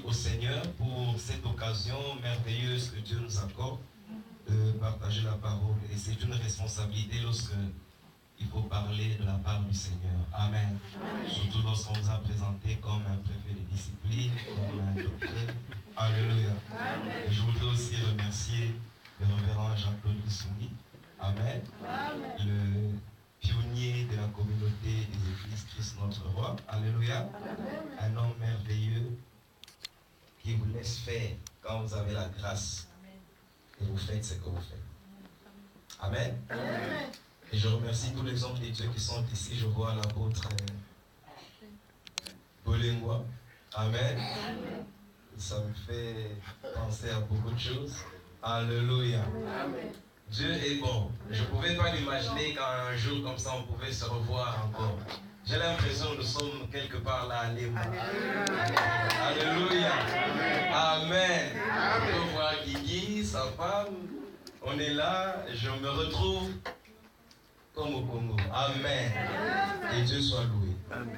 au Seigneur pour cette occasion merveilleuse que Dieu nous accorde de partager la parole. Et c'est une responsabilité lorsque il faut parler de la part du Seigneur. Amen. Surtout lorsqu'on nous a présenté comme un préfet de discipline, comme un docteur. Alléluia. Et je voudrais aussi remercier le révérend Jean-Claude Souni. Amen. Le pionnier de la communauté des églises Christ notre Roi. Alléluia. Un homme merveilleux qui vous laisse faire quand vous avez la grâce. Et vous faites ce que vous faites. Amen. Et je remercie tous les hommes de Dieu qui sont ici. Je vois l'apôtre Bolengwa. Amen. Ça me fait penser à beaucoup de choses. Alléluia. Dieu est bon. Je ne pouvais pas l'imaginer qu'un jour comme ça, on pouvait se revoir encore. J'ai l'impression que nous sommes quelque part là à Lima. Alléluia. Amen. On peut voir Guigui, sa femme. On est là. Je me retrouve comme au Congo. Amen. Et Dieu soit loué. Amen.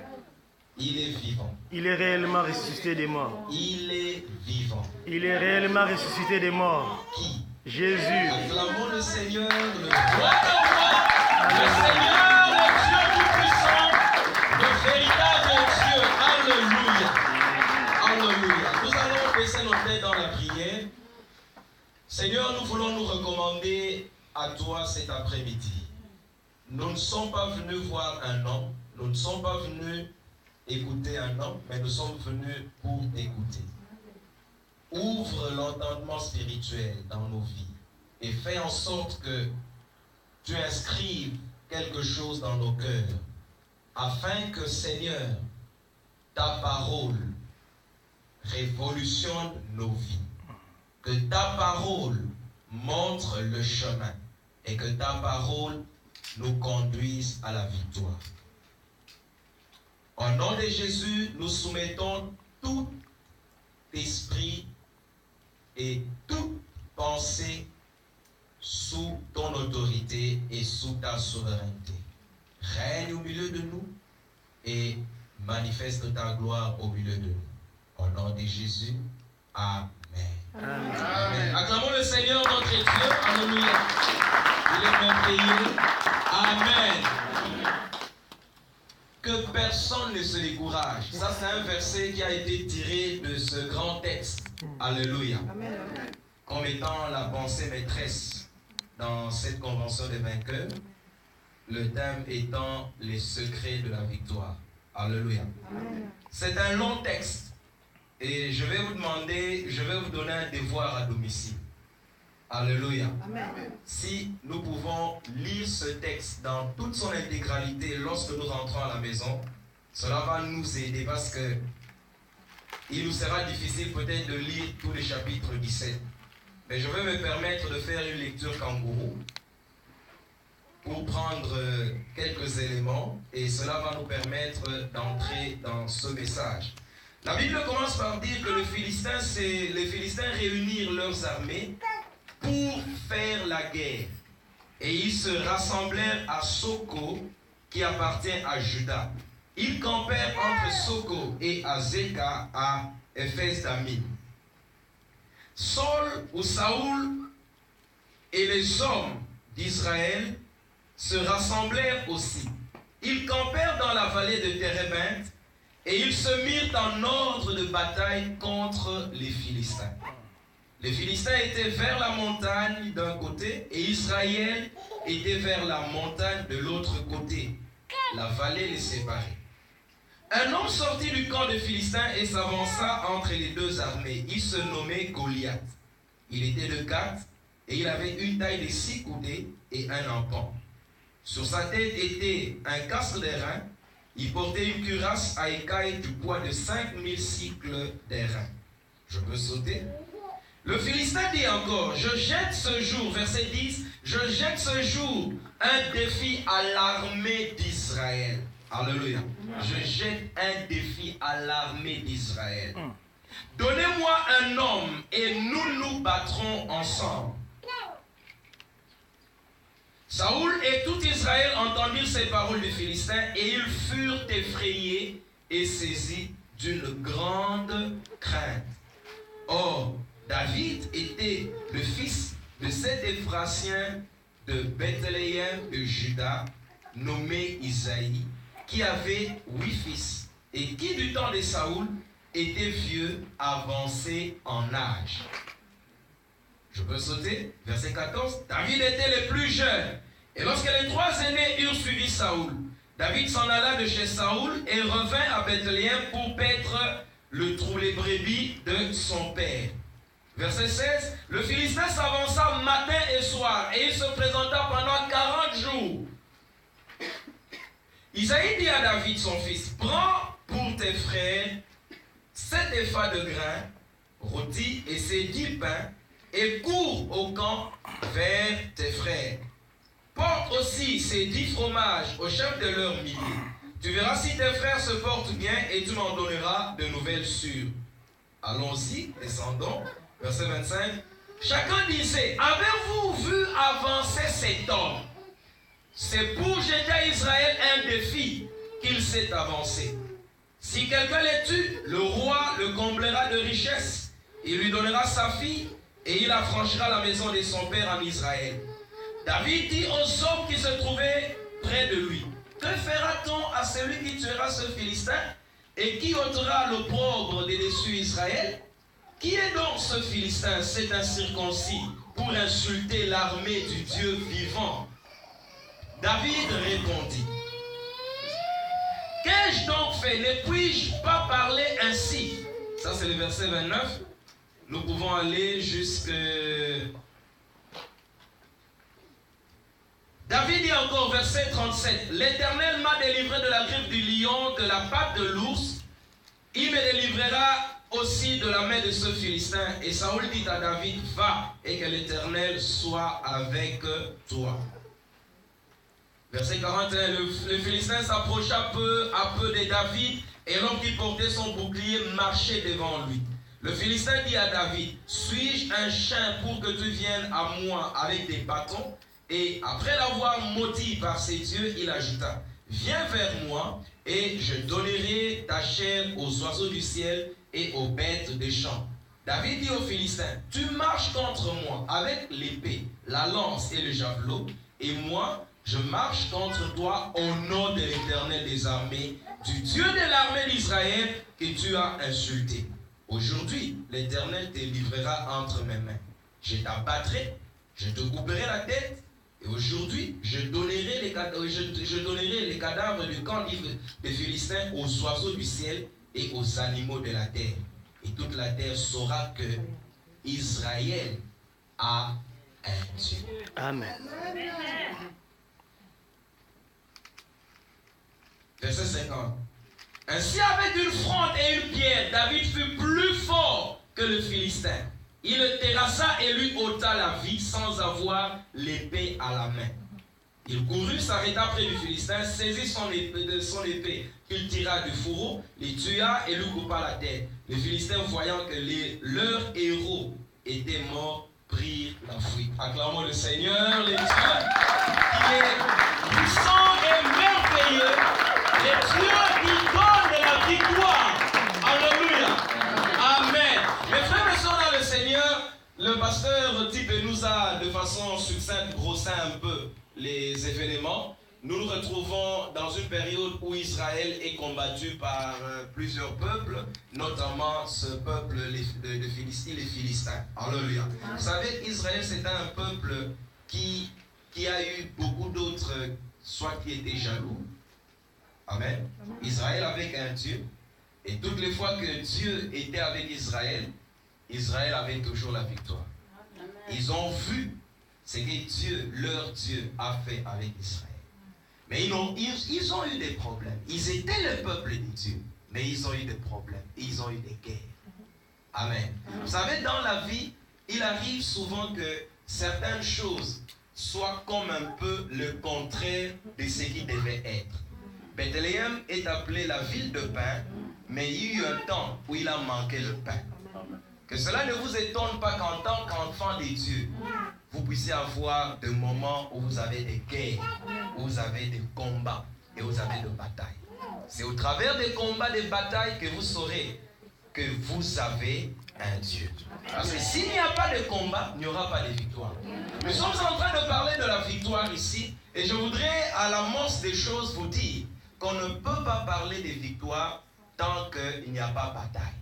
Il est vivant. Il est réellement ressuscité des morts. Il est vivant. Il est réellement ressuscité des morts. Qui? Jésus. Acclamons le Seigneur, le roi de rois, le Seigneur, le Dieu tout-puissant, le véritable Dieu. Alléluia. Alléluia. Nous allons baisser nos têtes dans la prière. Seigneur, nous voulons nous recommander à toi cet après-midi. Nous ne sommes pas venus voir un homme, nous ne sommes pas venus écouter un homme, mais nous sommes venus pour écouter. Ouvre l'entendement spirituel dans nos vies et fais en sorte que tu inscrives quelque chose dans nos cœurs afin que, Seigneur, ta parole révolutionne nos vies, que ta parole montre le chemin et que ta parole nous conduise à la victoire. Au nom de Jésus, nous soumettons tout esprit et toute pensée sous ton autorité et sous ta souveraineté. Règne au milieu de nous et manifeste ta gloire au milieu de nous. Au nom de Jésus, Amen. Amen. Amen. Acclamons le Seigneur notre Dieu. Alléluia. Il est merveilleux. Amen. Que personne ne se décourage. Ça, c'est un verset qui a été tiré de ce grand texte. Alléluia. Amen. Comme étant la pensée maîtresse dans cette convention des vainqueurs, le thème étant les secrets de la victoire. Alléluia. Amen. C'est un long texte et je vais vous donner un devoir à domicile. Alléluia. Amen. Si nous pouvons lire ce texte dans toute son intégralité lorsque nous rentrons à la maison, cela va nous aider parce que il nous sera difficile peut-être de lire tous les chapitres 17. Mais je vais me permettre de faire une lecture kangourou pour prendre quelques éléments et cela va nous permettre d'entrer dans ce message. La Bible commence par dire que les Philistins réunirent leurs armées pour faire la guerre. Et ils se rassemblèrent à Soko, qui appartient à Juda. Ils campèrent entre Soko et Azeka à Éphès-Damim. Saul et les hommes d'Israël se rassemblèrent aussi. Ils campèrent dans la vallée de Térébinthe et ils se mirent en ordre de bataille contre les Philistins. Les Philistins étaient vers la montagne d'un côté et Israël était vers la montagne de l'autre côté. La vallée les séparait. Un homme sortit du camp des Philistins et s'avança entre les deux armées. Il se nommait Goliath. Il était de Gath et il avait une taille de 6 coudées et un empan. Sur sa tête était un casque d'airain. Il portait une cuirasse à écailles du poids de 5000 cycles d'airain. Je peux sauter? Le Philistin dit encore, je jette ce jour, verset 10, je jette ce jour un défi à l'armée d'Israël. Alléluia. Je jette un défi à l'armée d'Israël. Donnez-moi un homme et nous nous battrons ensemble. Saoul et tout Israël entendirent ces paroles des Philistins et ils furent effrayés et saisis d'une grande crainte. Or, David était le fils de cet Éphratien de Bethléem de Juda, nommé Isaïe, qui avait 8 fils, et qui du temps de Saoul était vieux, avancé en âge. Je peux sauter, verset 14. David était le plus jeune, et lorsque les 3 aînés eurent suivi Saoul, David s'en alla de chez Saoul et revint à Bethléem pour paître les brebis de son père. Verset 16. Le Philistin s'avança matin et soir, et il se présenta pendant 40 jours. Isaïe dit à David son fils, prends pour tes frères 7 épha de grains rôtis et ces 10 pains, et cours au camp vers tes frères. Porte aussi ces 10 fromages au chef de leurs milliers. Tu verras si tes frères se portent bien et tu m'en donneras de nouvelles sûres. Allons-y, descendons. Verset 25. Chacun disait, avez-vous vu avancer cet homme? C'est pour jeter à Israël un défi qu'il s'est avancé. Si quelqu'un les tue, le roi le comblera de richesses. Il lui donnera sa fille et il affranchira la maison de son père en Israël. David dit aux hommes qui se trouvaient près de lui, que fera-t-on à celui qui tuera ce Philistin et qui ôtera l'opprobre des dessus Israël? Qui est donc ce Philistin, cet incirconcis, pour insulter l'armée du Dieu vivant? David répondit, qu'ai-je donc fait? Ne puis-je pas parler ainsi? Ça c'est le verset 29. Nous pouvons aller jusqu'à... David dit encore, verset 37, l'Éternel m'a délivré de la griffe du lion, de la patte de l'ours. Il me délivrera aussi de la main de ce Philistin. Et Saoul dit à David, va, et que l'Éternel soit avec toi. Verset 41, le Philistin s'approcha peu à peu de David, et l'homme qui portait son bouclier marchait devant lui. Le Philistin dit à David, suis-je un chien pour que tu viennes à moi avec des bâtons? Et après l'avoir maudit par ses dieux, il ajouta, viens vers moi, et je donnerai ta chair aux oiseaux du ciel et aux bêtes des champs. David dit aux Philistins, tu marches contre moi avec l'épée, la lance et le javelot, et moi, je marche contre toi au nom de l'Éternel des armées, du Dieu de l'armée d'Israël que tu as insulté. Aujourd'hui, l'Éternel te livrera entre mes mains. Je t'abattrai, je te couperai la tête, et aujourd'hui, je donnerai les cadavres du camp des Philistins aux oiseaux du ciel et aux animaux de la terre. Et toute la terre saura que Israël a un Dieu. Amen. Verset 50. Ainsi, avec une fronde et une pierre, David fut plus fort que le Philistin. Il le terrassa et lui ôta la vie sans avoir l'épée à la main. Il courut, s'arrêta près du Philistin, saisit son épée qu'il tira du fourreau, les tua et lui coupa la tête. Les Philistins, voyant que leurs héros étaient morts, prirent la fuite. Acclamons le Seigneur, les dieux, qui est puissant et merveilleux, les dieux qui donnent de la victoire. Alléluia. Amen. Mes frères et sœurs dans le Seigneur, le pasteur Type nous a de façon succincte brossé un peu les événements. Nous nous retrouvons dans une période où Israël est combattu par plusieurs peuples, notamment ce peuple de Philistins, les Philistins. Alléluia. Vous savez, Israël c'était un peuple qui a eu beaucoup d'autres, soit qui étaient jaloux. Amen. Israël avec un Dieu. Et toutes les fois que Dieu était avec Israël, Israël avait toujours la victoire. Ils ont vu ce que Dieu, leur Dieu, a fait avec Israël. Mais ils ont eu des problèmes. Ils étaient le peuple de Dieu, mais ils ont eu des problèmes. Ils ont eu des guerres. Amen. Vous savez, dans la vie, il arrive souvent que certaines choses soient comme un peu le contraire de ce qui devait être. Bethléem est appelée la ville de pain, mais il y a eu un temps où il a manqué le pain. Que cela ne vous étonne pas qu'en tant qu'enfant de Dieu, vous puissiez avoir des moments où vous avez des guerres, où vous avez des combats et où vous avez des batailles. C'est au travers des combats, des batailles que vous saurez que vous avez un Dieu. Parce que s'il n'y a pas de combat, il n'y aura pas de victoire. Nous sommes en train de parler de la victoire ici, et je voudrais à l'amorce des choses vous dire qu'on ne peut pas parler de victoire tant qu'il n'y a pas bataille.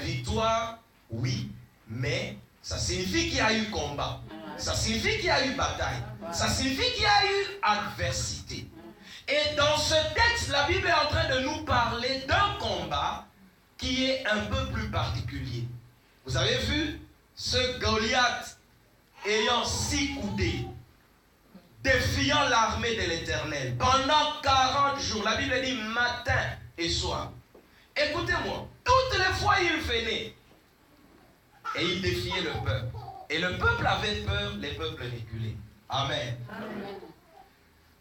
Victoire, oui, mais ça signifie qu'il y a eu combat. Ça signifie qu'il y a eu bataille. Ça signifie qu'il y a eu adversité. Et dans ce texte, la Bible est en train de nous parler d'un combat qui est un peu plus particulier. Vous avez vu ce Goliath ayant 6 coudées, défiant l'armée de l'Éternel pendant 40 jours. La Bible dit matin et soir. Écoutez-moi, toutes les fois il venait et il défiait le peuple. Et le peuple avait peur, les peuples reculaient. Amen. Amen.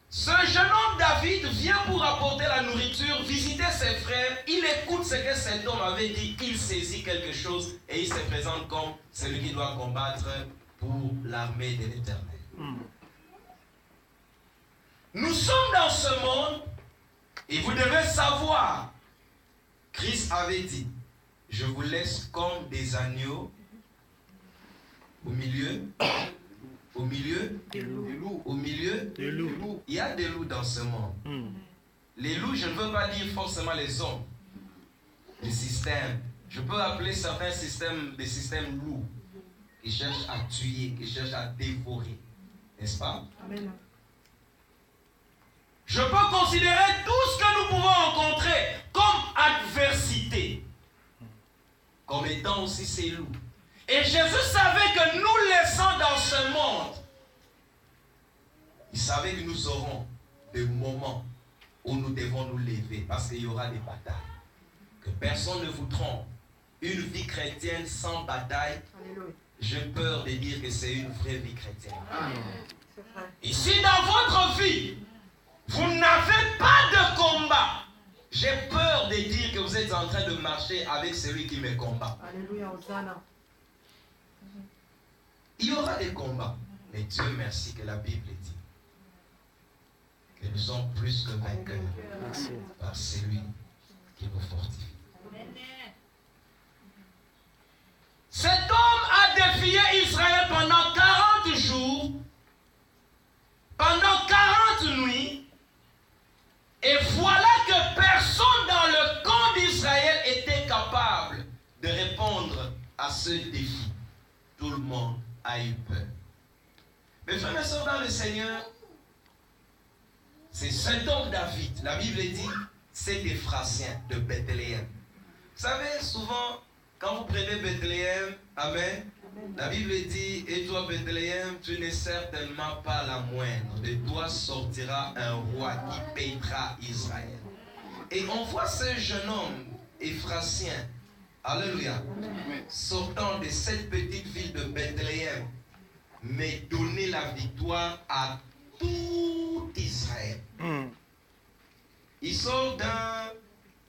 Ce jeune homme David vient pour apporter la nourriture, visiter ses frères, il écoute ce que cet homme avait dit, il saisit quelque chose et il se présente comme celui qui doit combattre pour l'armée de l'Éternel. Nous sommes dans ce monde et vous devez savoir, Christ avait dit, je vous laisse comme des agneaux au milieu des loups. Au milieu des loups. Il y a des loups dans ce monde. Les loups, je ne veux pas dire forcément les hommes. Les systèmes. Je peux appeler certains systèmes des systèmes loups qui cherchent à tuer, qui cherchent à dévorer. N'est-ce pas? Amen. Je peux considérer tout ce que nous pouvons rencontrer comme adversité, comme étant aussi ces loups. Et Jésus savait que nous laissant dans ce monde, il savait que nous aurons des moments où nous devons nous lever parce qu'il y aura des batailles. Que personne ne vous trompe. Une vie chrétienne sans bataille, j'ai peur de dire que c'est une vraie vie chrétienne. Et si dans votre vie, vous n'avez pas de combat, j'ai peur de dire que vous êtes en train de marcher avec celui qui me combat. Alléluia, Hosanna. Il y aura des combats, mais Dieu merci que la Bible dit que nous sommes plus que vainqueurs par celui qui nous fortifie. Cet homme a défié Israël pendant 40 jours, pendant 40 nuits, et voilà que personne dans le camp d'Israël était capable de répondre à ce défi. Tout le monde a eu peur. Mes frères et sœurs dans le Seigneur, c'est cet homme David, la Bible dit, c'est des Ephratien de Bethléem. Vous savez, souvent, quand vous prenez Bethléem, Amen, la Bible dit, et toi Bethléem, tu n'es certainement pas la moindre. De toi sortira un roi qui payera Israël. Et on voit ce jeune homme Ephratien, alléluia, sortant de cette petite ville de Bethléem, mais donner la victoire à tout Israël. Il sort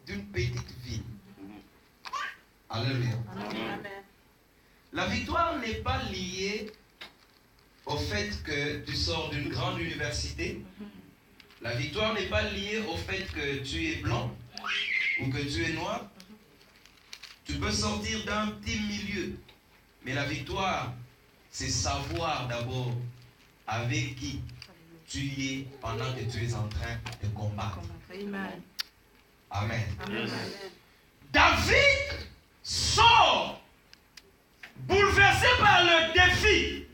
d'une petite ville. Alléluia. La victoire n'est pas liée au fait que tu sors d'une grande université. La victoire n'est pas liée au fait que tu es blanc ou que tu es noir. Tu peux sortir d'un petit milieu. Mais la victoire, c'est savoir d'abord avec qui tu es pendant que tu es en train de combattre. Amen. Amen. Amen. David sort bouleversé par le défi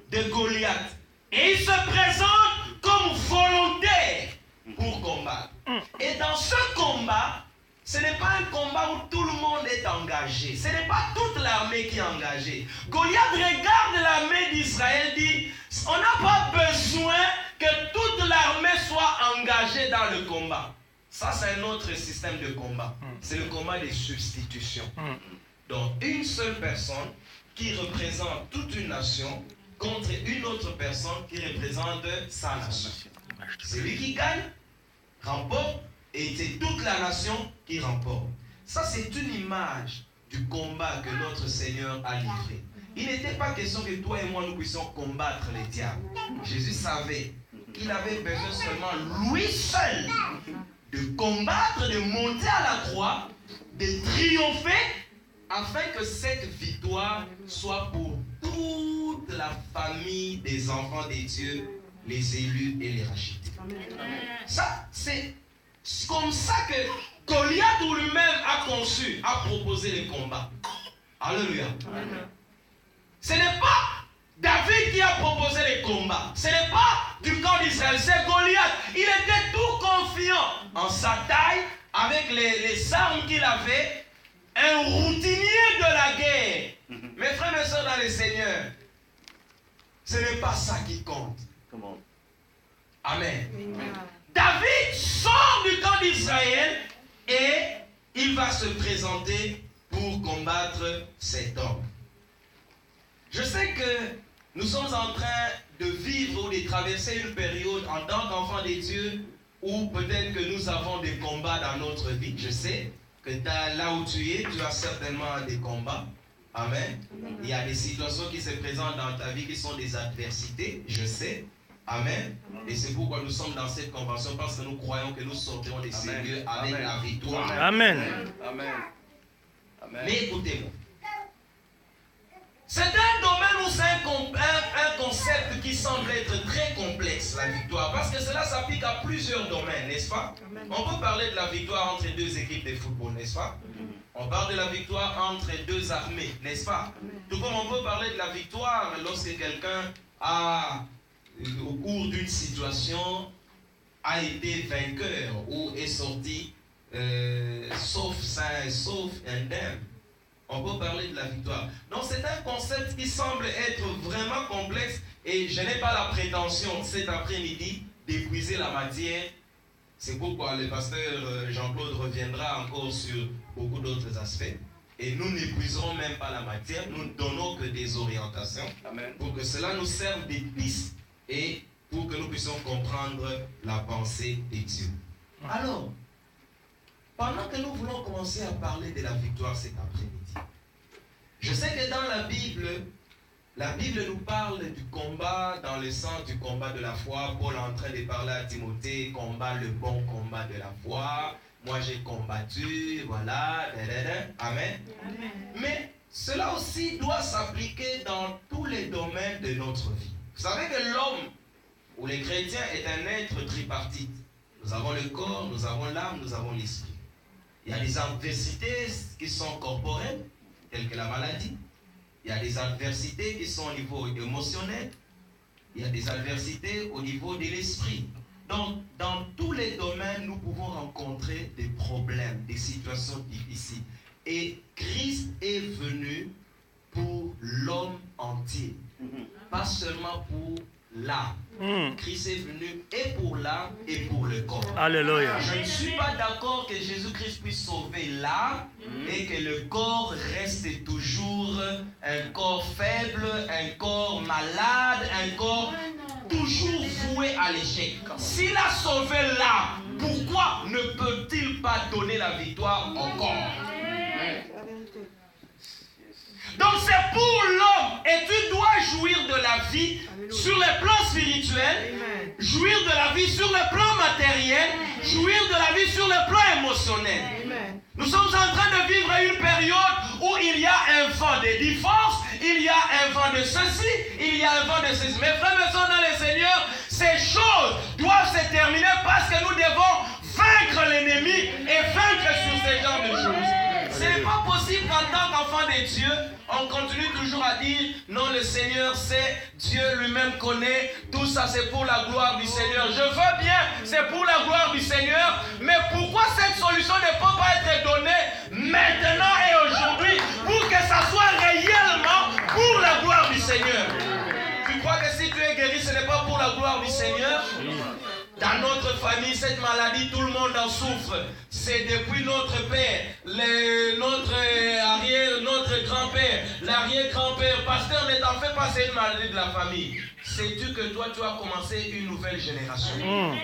de Goliath. Et il se présente comme volontaire pour combattre. Et dans ce combat, ce n'est pas un combat où tout le monde est engagé. Ce n'est pas toute l'armée qui est engagée. Goliath regarde l'armée d'Israël et dit, on n'a pas besoin que toute l'armée soit engagée dans le combat. Ça, c'est un autre système de combat. C'est le combat des substitutions. Donc, une seule personne qui représente toute une nation contre une autre personne qui représente sa nation. Celui qui gagne remporte et c'est toute la nation qui remporte. Ça, c'est une image du combat que notre Seigneur a livré. Il n'était pas question que toi et moi nous puissions combattre les diables. Jésus savait qu'il avait besoin seulement lui seul de combattre, de monter à la croix, de triompher afin que cette victoire soit pour toute la famille des enfants des dieux, les élus et les rachetés. Ça, c'est comme ça que Goliath lui-même a conçu, a proposé les combats. Alléluia. Ce n'est pas David qui a proposé les combats. Ce n'est pas du camp d'Israël, c'est Goliath. Il était tout confiant en sa taille, avec les armes qu'il avait, un routinier de la guerre. Mes frères et sœurs dans le Seigneur, ce n'est pas ça qui compte. Amen. David sort du camp d'Israël et il va se présenter pour combattre cet homme. Je sais que nous sommes en train de vivre ou de traverser une période en tant qu'enfants des dieux où peut-être que nous avons des combats dans notre vie. Je sais que là où tu as certainement des combats. Amen. Il y a des situations qui se présentent dans ta vie qui sont des adversités. Je sais. Amen. Et c'est pourquoi nous sommes dans cette convention, parce que nous croyons que nous sortirons de ces lieux avec la victoire. Amen. Amen. Mais écoutez-moi. C'est un domaine où c'est un concept qui semble être très complexe, la victoire, parce que cela s'applique à plusieurs domaines, n'est-ce pas? On peut parler de la victoire entre deux équipes de football, n'est-ce pas? On parle de la victoire entre deux armées, n'est-ce pas? Tout comme on peut parler de la victoire lorsque quelqu'un a, au cours d'une situation, a été vainqueur ou est sorti sauf sain, sauf indemne. On peut parler de la victoire. Donc c'est un concept qui semble être vraiment complexe et je n'ai pas la prétention cet après-midi d'épuiser la matière. C'est pourquoi le pasteur Jean-Claude reviendra encore sur beaucoup d'autres aspects. Et nous n'épuiserons même pas la matière, nous ne donnons que des orientations. Amen. Pour que cela nous serve des pistes et pour que nous puissions comprendre la pensée des dieux. Alors, pendant que nous voulons commencer à parler de la victoire cet après-midi, je sais que dans la Bible nous parle du combat dans le sens du combat de la foi. Paul est en train de parler à Timothée, combat le bon combat de la foi. Moi j'ai combattu, voilà, amen. Amen. Mais cela aussi doit s'appliquer dans tous les domaines de notre vie. Vous savez que l'homme ou les chrétiens est un être tripartite. Nous avons le corps, nous avons l'âme, nous avons l'esprit. Il y a des adversités qui sont corporelles, telles que la maladie. Il y a des adversités qui sont au niveau émotionnel. Il y a des adversités au niveau de l'esprit. Donc, dans tous les domaines, nous pouvons rencontrer des problèmes, des situations difficiles. Et Christ est venu pour l'homme entier, pas seulement pour l'âme. Christ est venu et pour l'âme et pour le corps. Alléluia. Je ne suis pas d'accord que Jésus-Christ puisse sauver l'âme et que le corps reste toujours un corps faible, un corps malade, un corps toujours voué à l'échec. S'il a sauvé l'âme, pourquoi ne peut-il pas donner la victoire au corps? Donc c'est pour l'homme et tu dois jouir de la vie sur le plan spirituel, jouir de la vie sur le plan matériel, jouir de la vie sur le plan émotionnel. Nous sommes en train de vivre une période où il y a un vent de divorce, il y a un vent de ceci, il y a un vent de ceci. Mes frères et sœurs dans le Seigneur, ces choses doivent se terminer parce que nous devons vaincre l'ennemi et vaincre sur ces genres de choses. Ce n'est pas possible qu'en tant qu'enfant de Dieu, on continue toujours à dire non, le Seigneur sait, Dieu lui-même connaît, tout ça c'est pour la gloire du Seigneur. Je veux bien, c'est pour la gloire du Seigneur, mais pourquoi cette solution ne peut pas être donnée maintenant et aujourd'hui pour que ça soit réellement pour la gloire du Seigneur? Tu crois que si tu es guéri, ce n'est pas pour la gloire du Seigneur? Dans notre famille, cette maladie, tout le monde en souffre. C'est depuis notre père, notre grand-père, l'arrière-grand-père. Pasteur, ne t'en fais pas, c'est une maladie de la famille. Sais-tu que toi, tu as commencé une nouvelle génération?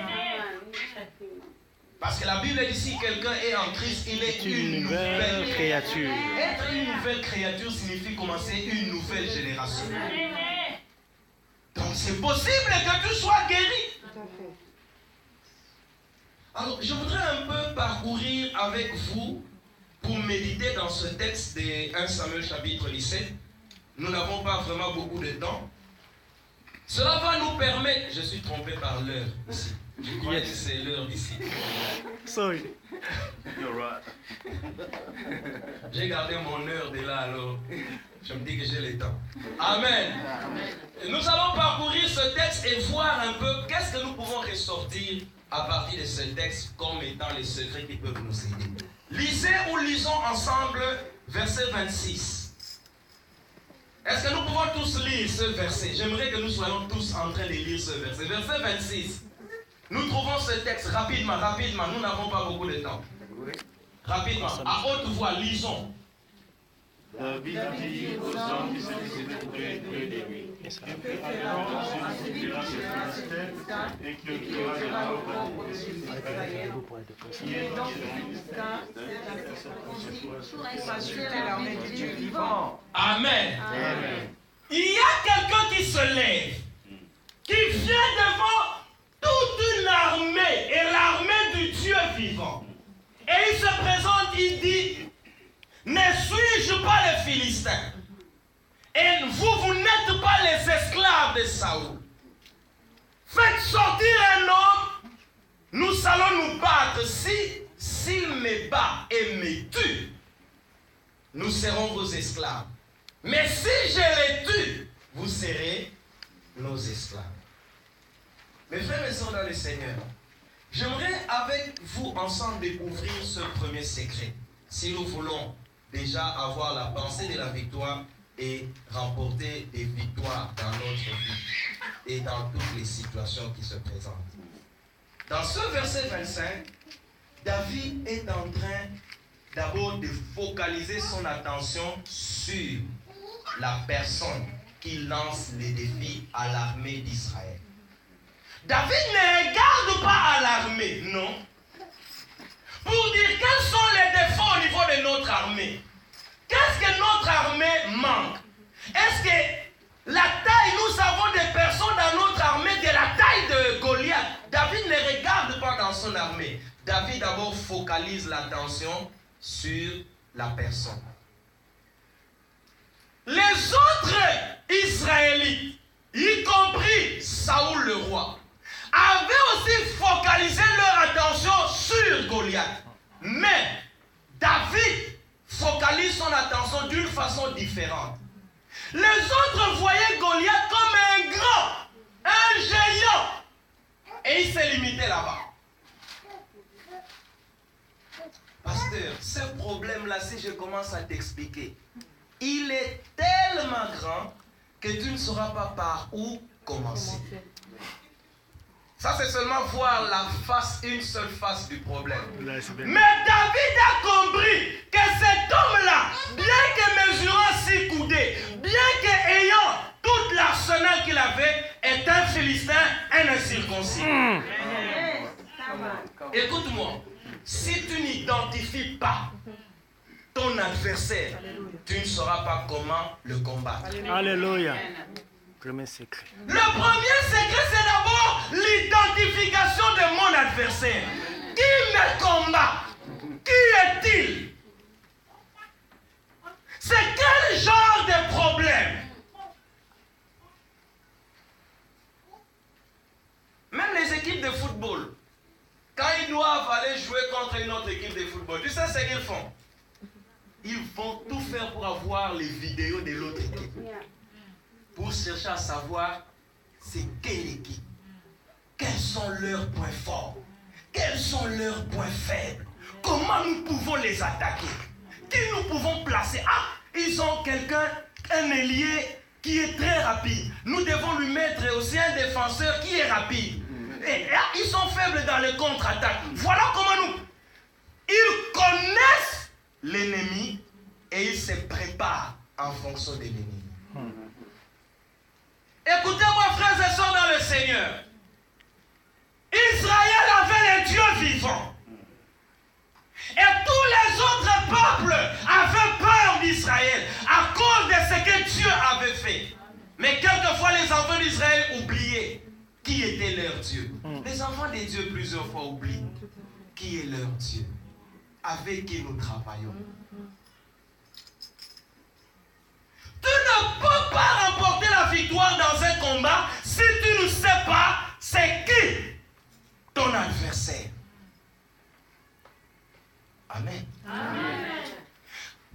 Parce que la Bible dit si quelqu'un est en Christ, il est une nouvelle créature. Être une nouvelle créature signifie commencer une nouvelle génération. Donc c'est possible que tu sois guéri. Alors, je voudrais un peu parcourir avec vous pour méditer dans ce texte de 1 Samuel chapitre 17. Nous n'avons pas vraiment beaucoup de temps. Cela va nous permettre... Je suis trompé par l'heure ici. Je crois que c'est l'heure d'ici. Sorry. You're right. J'ai gardé mon heure de là, alors je me dis que j'ai le temps. Amen. Nous allons parcourir ce texte et voir un peu qu'est-ce que nous pouvons ressortir à partir de ce texte comme étant les secrets qui peuvent nous aider. Lisez ou lisons ensemble verset 26. Est-ce que nous pouvons tous lire ce verset? J'aimerais que nous soyons tous en train de lire ce verset. Verset 26. Nous trouvons ce texte rapidement, nous n'avons pas beaucoup de temps. Rapidement, à haute voix, lisons. David dit aux hommes qui se disaient près de lui, et qui Amen. Il y a quelqu'un qui se lève, qui vient devant toute une armée, et l'armée du Dieu vivant. Et il se présente, il dit, ne suis-je pas le Philistin? Et vous n'êtes pas les esclaves de Saoul. Faites sortir un homme, nous allons nous battre. S'il me bat et me tue, nous serons vos esclaves. Mais si je les tue, vous serez nos esclaves. Mes frères et sœurs dans le Seigneur, j'aimerais avec vous ensemble découvrir ce premier secret. Si nous voulons déjà avoir la pensée de la victoire et remporter des victoires dans notre vie et dans toutes les situations qui se présentent. Dans ce verset 25, David est en train d'abord de focaliser son attention sur la personne qui lance les défis à l'armée d'Israël. David ne regarde pas à l'armée, non. Pour dire quels sont les défauts au niveau de notre armée. Qu'est-ce que notre armée manque? Est-ce que la taille, nous avons des personnes dans notre armée de la taille de Goliath? David ne regarde pas dans son armée. David d'abord focalise l'attention sur la personne. Les autres Israélites, y compris Saoul le roi, avaient aussi focalisé leur attention sur Goliath. Mais David focalise son attention d'une façon différente. Les autres voyaient Goliath comme un grand, un géant. Et il s'est limité là-bas. Pasteur, ce problème-là, si je commence à t'expliquer, il est tellement grand que tu ne sauras pas par où commencer. Ça, c'est seulement voir la face, une seule face du problème. Mais David a compris que cet homme-là, bien que mesurant 6 coudées, bien qu'ayant tout l'arsenal qu'il avait, est un Philistin, un incirconcis. Écoute-moi, si tu n'identifies pas ton adversaire, tu ne sauras pas comment le combattre. Alléluia. Premier secret. Le premier secret, c'est d'abord l'identification de mon adversaire. Qui me combat? Qui est-il? C'est quel genre de problème? Même les équipes de football, quand ils doivent aller jouer contre une autre équipe de football, tu sais ce qu'ils font? Ils vont tout faire pour avoir les vidéos de l'autre équipe. Pour chercher à savoir c'est quelle équipe, quels sont leurs points forts, quels sont leurs points faibles, comment nous pouvons les attaquer, qui nous pouvons placer. Ah, ils ont quelqu'un, un ailier qui est très rapide. Nous devons lui mettre aussi un défenseur qui est rapide. Et ils sont faibles dans les contre-attaques. Voilà comment nous... Ils connaissent l'ennemi et ils se préparent en fonction de l'ennemi. Écoutez-moi, frères et sœurs dans le Seigneur. Israël avait les dieux vivants. Et tous les autres peuples avaient peur d'Israël à cause de ce que Dieu avait fait. Mais quelquefois, les enfants d'Israël oubliaient qui était leur Dieu. Les enfants des dieux plusieurs fois oublient qui est leur Dieu. avec qui nous travaillons. Tu ne peux pas remporter la victoire dans un combat si tu ne sais pas c'est qui ton adversaire. Amen. Amen.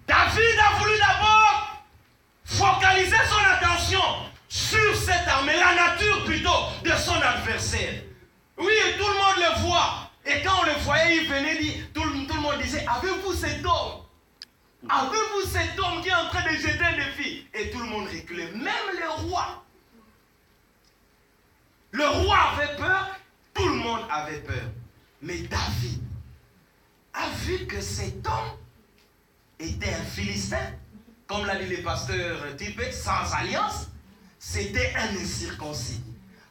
David a voulu d'abord focaliser son attention sur cette armée, la nature plutôt de son adversaire. Oui, tout le monde le voit. Et quand on le voyait, il venait dire, tout le monde disait, avez-vous cet homme? Avez-vous cet homme qui est en train de jeter un défi? Et tout le monde reculait. Même le roi. Le roi avait peur, tout le monde avait peur. Mais David a vu que cet homme était un Philistin, comme l'a dit le pasteur Tibet, sans alliance. C'était un incirconcis.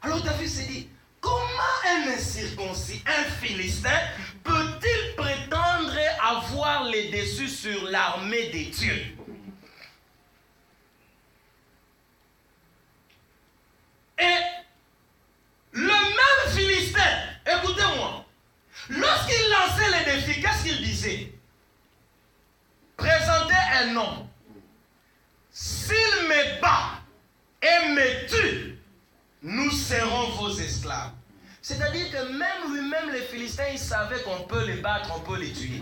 Alors David s'est dit, comment un incirconcis, un Philistin, peut-il prétendre avoir les dessus sur l'armée des dieux? Et le même Philistin, écoutez-moi, lorsqu'il lançait les défis, qu'est-ce qu'il disait? Présentez un nom. S'il me bat et me tue, nous serons vos esclaves. C'est-à-dire que même lui-même, les Philistins, ils savaient qu'on peut les battre, on peut les tuer.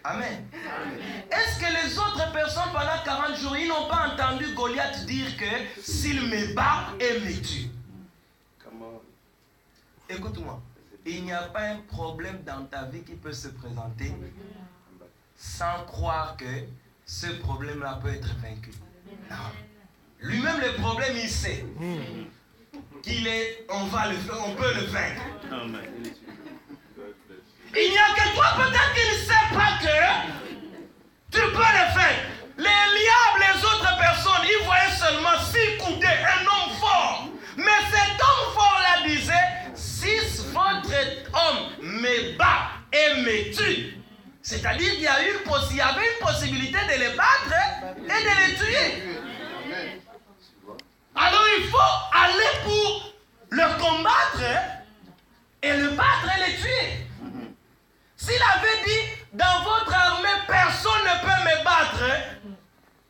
Amen. Est-ce que les autres personnes, pendant 40 jours, ils n'ont pas entendu Goliath dire que s'il me bat et me tue? Écoute-moi, il n'y a pas un problème dans ta vie qui peut se présenter sans croire que ce problème-là peut être vaincu. Non. Lui-même, le problème, il sait qu'il est, on peut le vaincre. Il n'y a que toi peut-être qui ne sais pas que tu peux le faire. Les liables, les autres personnes, ils voyaient seulement 6 coudées, un homme fort. Mais cet homme fort-là disait, si votre homme me bat et me tue, c'est-à-dire qu'il y avait une possibilité de les battre et de les tuer. Alors il faut aller pour le combattre et le battre et le tuer. S'il avait dit, dans votre armée, personne ne peut me battre,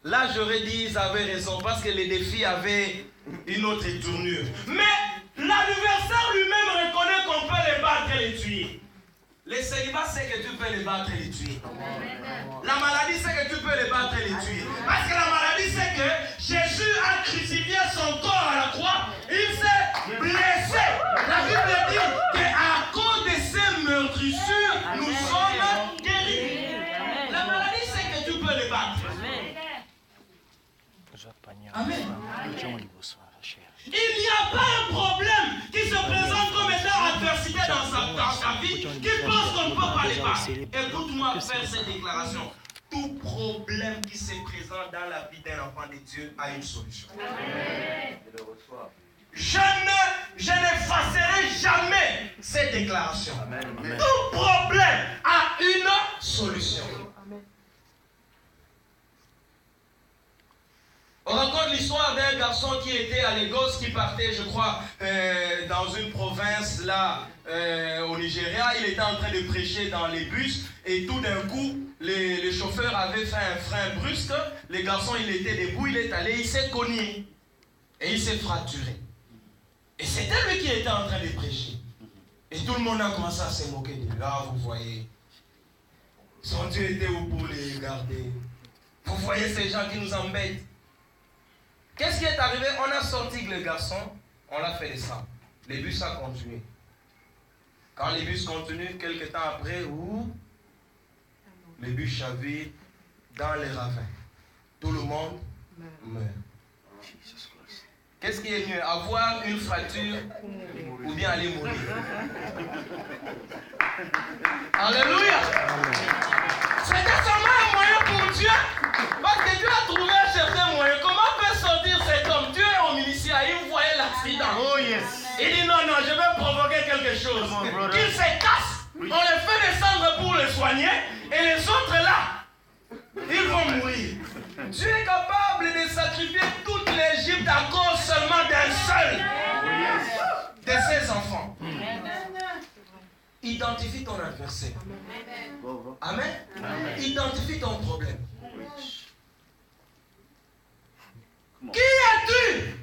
là j'aurais dit, ils avaient raison, parce que les défis avaient une autre tournure. Mais l'adversaire lui-même reconnaît qu'on peut les battre et les tuer. Le célibat, c'est que tu peux les battre et les tuer. La maladie, c'est que tu peux les battre et les tuer. Parce que la maladie, c'est que Jésus a crucifié son corps à la croix. Il s'est blessé. La Bible dit qu'à cause de ces meurtrissures, nous sommes guéris. La maladie, c'est que tu peux les battre. Amen. Il n'y a pas un problème qui se présente comme étant adversité dans sa vie qui pense qu'on ne peut pas les battre. Écoute-moi faire cette déclaration. Tout problème qui se présente dans la vie d'un enfant de Dieu a une solution. Amen. Je n'effacerai jamais cette déclaration. Amen. Tout problème a une solution. On raconte l'histoire d'un garçon qui était à Lagos, qui partait, je crois, dans une province là, au Nigeria. Il était en train de prêcher dans les bus et tout d'un coup, les chauffeurs avaient fait un frein brusque. Le garçon, il était debout, il est allé, il s'est cogné et il s'est fracturé. Et c'était lui qui était en train de prêcher. Et tout le monde a commencé à se moquer de lui. Là, vous voyez, son Dieu était où pour les garder? Vous voyez ces gens qui nous embêtent. Qu'est-ce qui est arrivé? On a sorti le garçon, on l'a fait descendre. Les bus a continué. Quand les bus continuent, quelques temps après, les bus chavirent dans les ravins. Tout le monde meurt. Qu'est-ce qui est mieux? Avoir une fracture ou bien aller mourir? Alléluia! C'était seulement un moyen pour Dieu. Parce que Dieu a trouvé un certain moyen. Comment peut sortir cet homme? Dieu est au ministère, il voyait l'accident. Oh yes. Il dit non, je vais provoquer quelque chose. Qu'il se casse. On le fait descendre pour le soigner. Et les autres là, ils vont mourir. Dieu est capable de sacrifier toute l'Égypte à cause seulement d'un seul de ses enfants. Identifie ton adversaire. Amen. Identifie ton problème. Qui es-tu?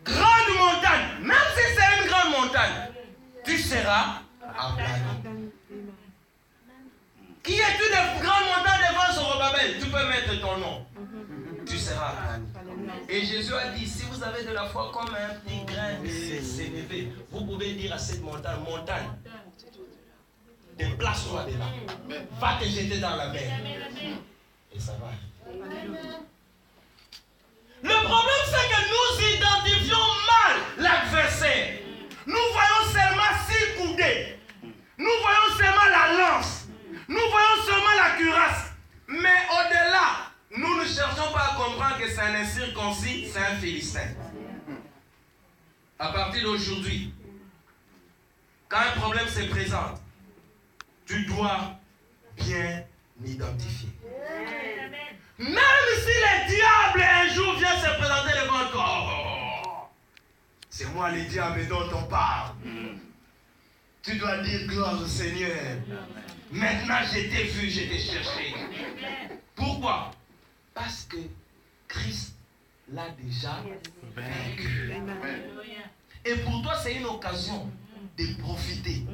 Grande montagne. Même si c'est une grande montagne, tu seras aplani. Qui es-tu de grande montagne devant Zorobabel? Tu peux mettre ton nom. Tu seras aplani. Et Jésus a dit, si vous avez de la foi comme un petit grain de sénévé, vous pouvez dire à cette montagne, montagne, déplace-toi de là. Va te jeter dans la mer. Et ça va. Le problème, c'est que nous identifions mal l'adversaire. Nous voyons seulement 6 coudées. Nous voyons seulement la lance. Nous voyons seulement la cuirasse. Mais au-delà, nous ne cherchons pas à comprendre que c'est un incirconcis, c'est un Philistin. À partir d'aujourd'hui, quand un problème se présente, tu dois bien l'identifier. Même si le diable un jour vient se présenter devant toi, c'est moi le diable dont on parle. Tu dois dire gloire au Seigneur. Maintenant je t'ai vu, je t'ai cherché. Pourquoi? Parce que Christ l'a déjà vaincu. Et pour toi, c'est une occasion de profiter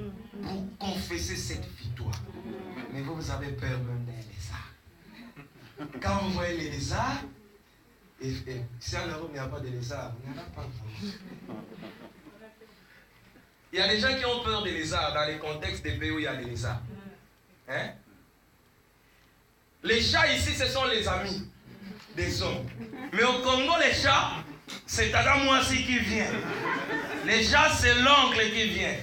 pour confesser cette victoire. Mais vous avez peur même des lézards. Quand vous voyez les lézards, si en Europe il n'y a pas de lézards, il n'y en a pas. Il y a des gens qui ont peur des lézards dans les contextes des pays où il y a des lézards. Hein? Les chats ici, ce sont les amis des hommes. Mais au Congo, les chats, c'est Adam Moissi qui vient. Les chats, c'est l'oncle qui vient.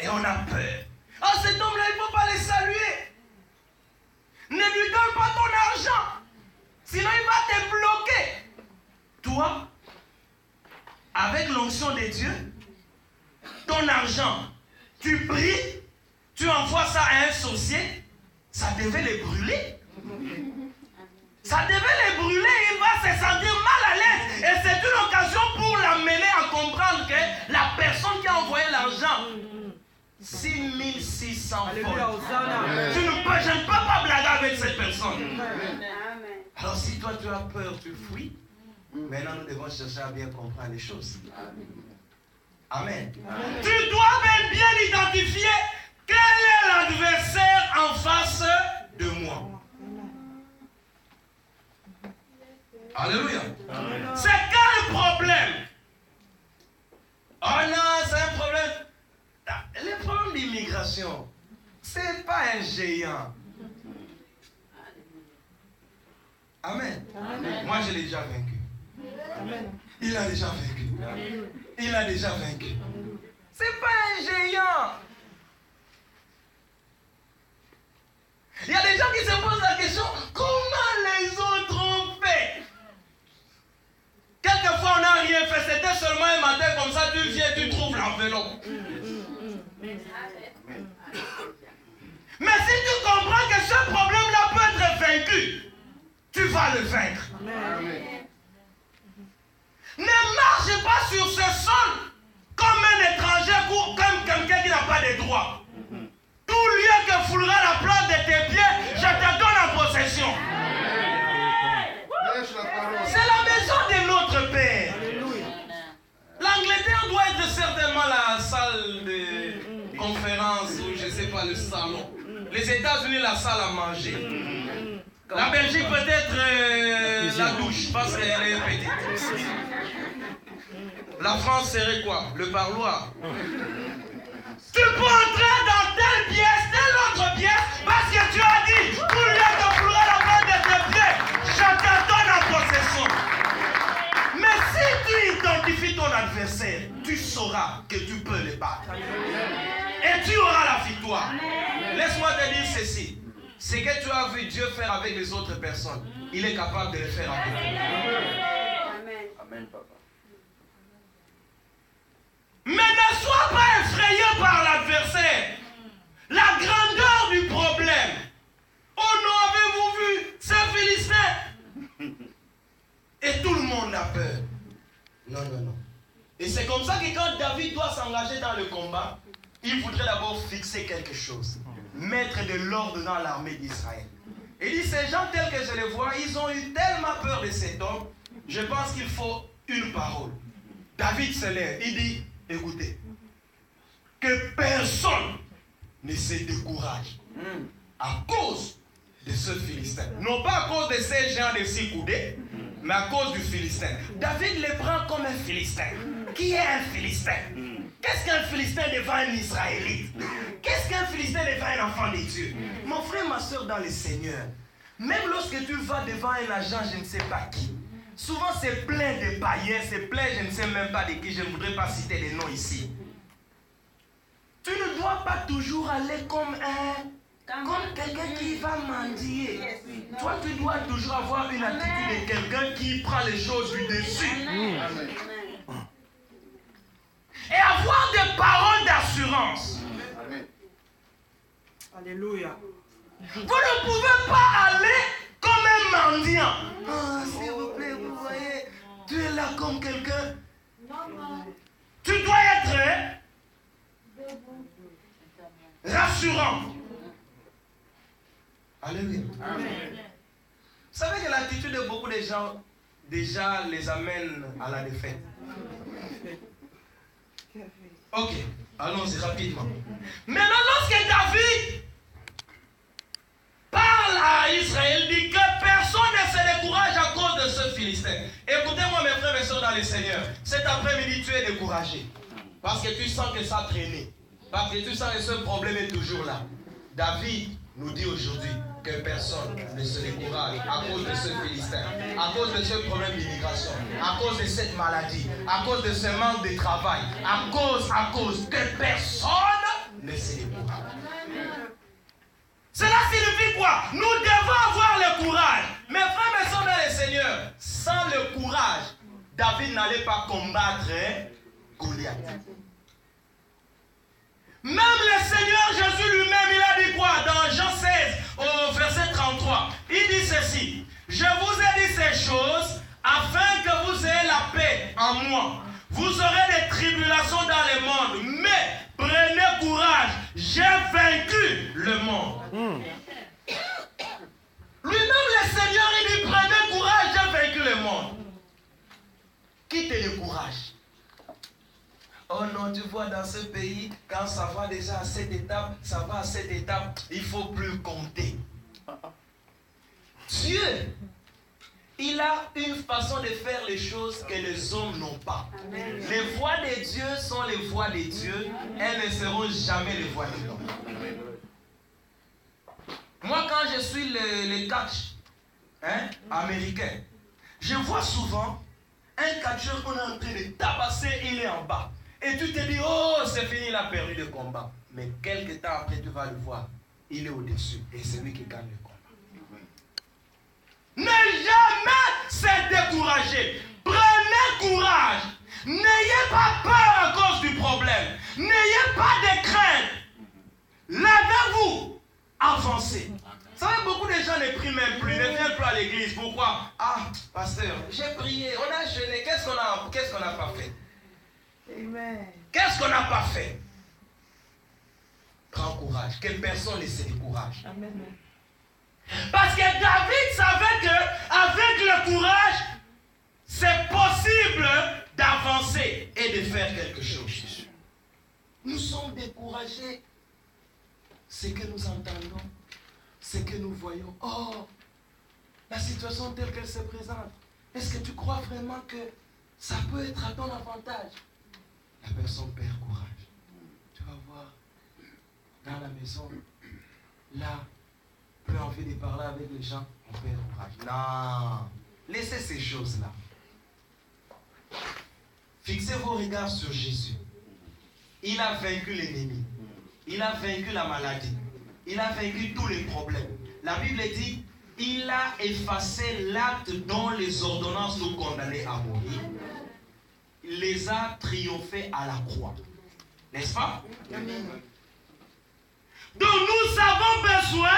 Et on a peur. Ah, cet homme-là, il ne faut pas le saluer. Ne lui donne pas ton argent. Sinon, il va te bloquer. Toi, avec l'onction de Dieu, ton argent, tu pries, tu envoies ça à un sorcier, ça devait les brûler. Ça devait les brûler, il va se sentir mal à l'aise. Et c'est une occasion pour l'amener à comprendre que la personne qui a envoyé l'argent, 6600 fois. Je ne peux pas blaguer avec cette personne. Alors si toi tu as peur, tu fuis. Maintenant nous devons chercher à bien comprendre les choses. Amen. Tu dois bien identifier quel est l'adversaire en face de moi. Alléluia. C'est quel problème? Oh non, c'est un problème. Le problème d'immigration, c'est pas un géant. Amen. Amen. Moi, je l'ai déjà vaincu. Amen. Il a déjà vaincu. Amen. Il a déjà vaincu. C'est pas un géant. Il y a des gens qui se posent la question, comment les autres ont fait? Quelquefois, on n'a rien fait. C'était seulement un matin comme ça, tu viens, tu trouves l'enveloppe. Mais si tu comprends que ce problème-là peut être vaincu, tu vas le vaincre. Amen. Ne marche pas sur ce sol comme un étranger ou comme quelqu'un qui n'a pas de droit. Tout lieu que foulera la plante de tes pieds, je te donne en possession. C'est la maison de notre Père. L'Angleterre doit être certainement la salle de conférence ou je ne sais pas, le salon. Les États-Unis, la salle à manger. La Belgique peut-être la douche parce qu'elle est petite. La France serait quoi? Le parloir. Tu peux entrer dans telle pièce, telle autre pièce, parce que tu as dit, tout lieu de fouler la main de tes pieds, je te donne en possession. Mais si tu identifies ton adversaire, tu sauras que tu peux le battre. Et tu auras la victoire. Laisse-moi te dire ceci. Ce que tu as vu Dieu faire avec les autres personnes, il est capable de le faire avec toi. Amen, papa. Mais ne sois pas effrayé par l'adversaire. La grandeur du problème. Oh non, avez-vous vu ce Philistin? Et tout le monde a peur. Non, non, non. Et c'est comme ça que quand David doit s'engager dans le combat, il voudrait d'abord fixer quelque chose. Mettre de l'ordre dans l'armée d'Israël. Il dit, ces gens tels que je les vois, ils ont eu tellement peur de cet homme, je pense qu'il faut une parole. David se lève, il dit, écoutez, que personne ne se décourage à cause de ce Philistin. Non pas à cause de ces gens de 6 coudées, mais à cause du Philistin. David les prend comme un Philistin. Qui est un Philistin? Qu'est-ce qu'un Philistin devant un Israélite? Qu'est-ce qu'un Philistin devant un enfant de Dieu? Mon frère, ma soeur dans le Seigneur, même lorsque tu vas devant un agent, je ne sais pas qui, souvent c'est plein de païens, c'est plein, je ne sais même pas de qui, je ne voudrais pas citer les noms ici. Tu ne dois pas toujours aller comme quelqu'un qui va mendier. Toi, tu dois toujours avoir une attitude de quelqu'un qui prend les choses du dessus. Et avoir des paroles d'assurance. Alléluia. Vous ne pouvez pas aller comme un mendiant. Ah, s'il vous plaît, vous voyez, tu es là comme quelqu'un. Tu dois être rassurant. Alléluia. Amen. Vous savez que l'attitude de beaucoup de gens déjà les amène à la défaite. Ok, allons-y rapidement. Maintenant, lorsque David parle à Israël, dit que personne ne se décourage à cause de ce Philistin. Écoutez-moi, mes frères et sœurs dans le Seigneur. Cet après-midi, tu es découragé. Parce que tu sens que ça a traîné. Parce que tu sens que ce problème est toujours là. David nous dit aujourd'hui que personne ne se décourage à cause de ce Philistin, à cause de ce problème d'immigration, à cause de cette maladie, à cause de ce manque de travail, à cause que personne ne se décourage. Cela signifie quoi? Nous devons avoir le courage. Mes frères et sœurs dans le Seigneur, sans le courage, David n'allait pas combattre Goliath. Même le Seigneur Jésus lui-même, il a dit quoi? Dans Jean 16, au verset 33, il dit ceci: je vous ai dit ces choses afin que vous ayez la paix en moi. Vous aurez des tribulations dans le monde, mais prenez courage, j'ai vaincu le monde. Lui-même le Seigneur, il dit prenez courage, j'ai vaincu le monde. Qui te décourage? Oh non, tu vois, dans ce pays, quand ça va déjà à cette étape, ça va à cette étape, il ne faut plus compter. Dieu, il a une façon de faire les choses que les hommes n'ont pas. Amen. Les voies de Dieu sont les voies de Dieu, elles ne seront jamais les voies de l'homme. Moi, quand je suis le catch américain, je vois souvent un catcheur qu'on est en train de tabasser, il est en bas. Et tu te dis, oh, c'est fini, il a perdu le combat. Mais quelques temps après, tu vas le voir, il est au-dessus. Et c'est lui qui gagne le combat. Ne jamais se décourager. Prenez courage. N'ayez pas peur à cause du problème. N'ayez pas de crainte. Levez-vous. Avancez. Vous savez, beaucoup de gens ne prient même plus, ne viennent plus à l'église. Pourquoi? Ah, pasteur, j'ai prié, on a jeûné. Qu'est-ce qu'on n'a pas fait? Amen. Qu'est-ce qu'on n'a pas fait? Prends courage. Que personne ne se décourage. Amen. Parce que David savait qu'avec le courage, c'est possible d'avancer et de faire quelque chose. Nous sommes découragés. Ce que nous entendons, ce que nous voyons. Oh, la situation telle qu'elle se présente. Est-ce que tu crois vraiment que ça peut être à ton avantage? La personne perd courage. Tu vas voir dans la maison, là, plus envie de parler avec les gens, on perd courage. Non, laissez ces choses-là. Fixez vos regards sur Jésus. Il a vaincu l'ennemi. Il a vaincu la maladie. Il a vaincu tous les problèmes. La Bible dit, il a effacé l'acte dont les ordonnances nous condamnaient à mourir. Il les a triomphés à la croix. N'est-ce pas? Amen. Donc nous avons besoin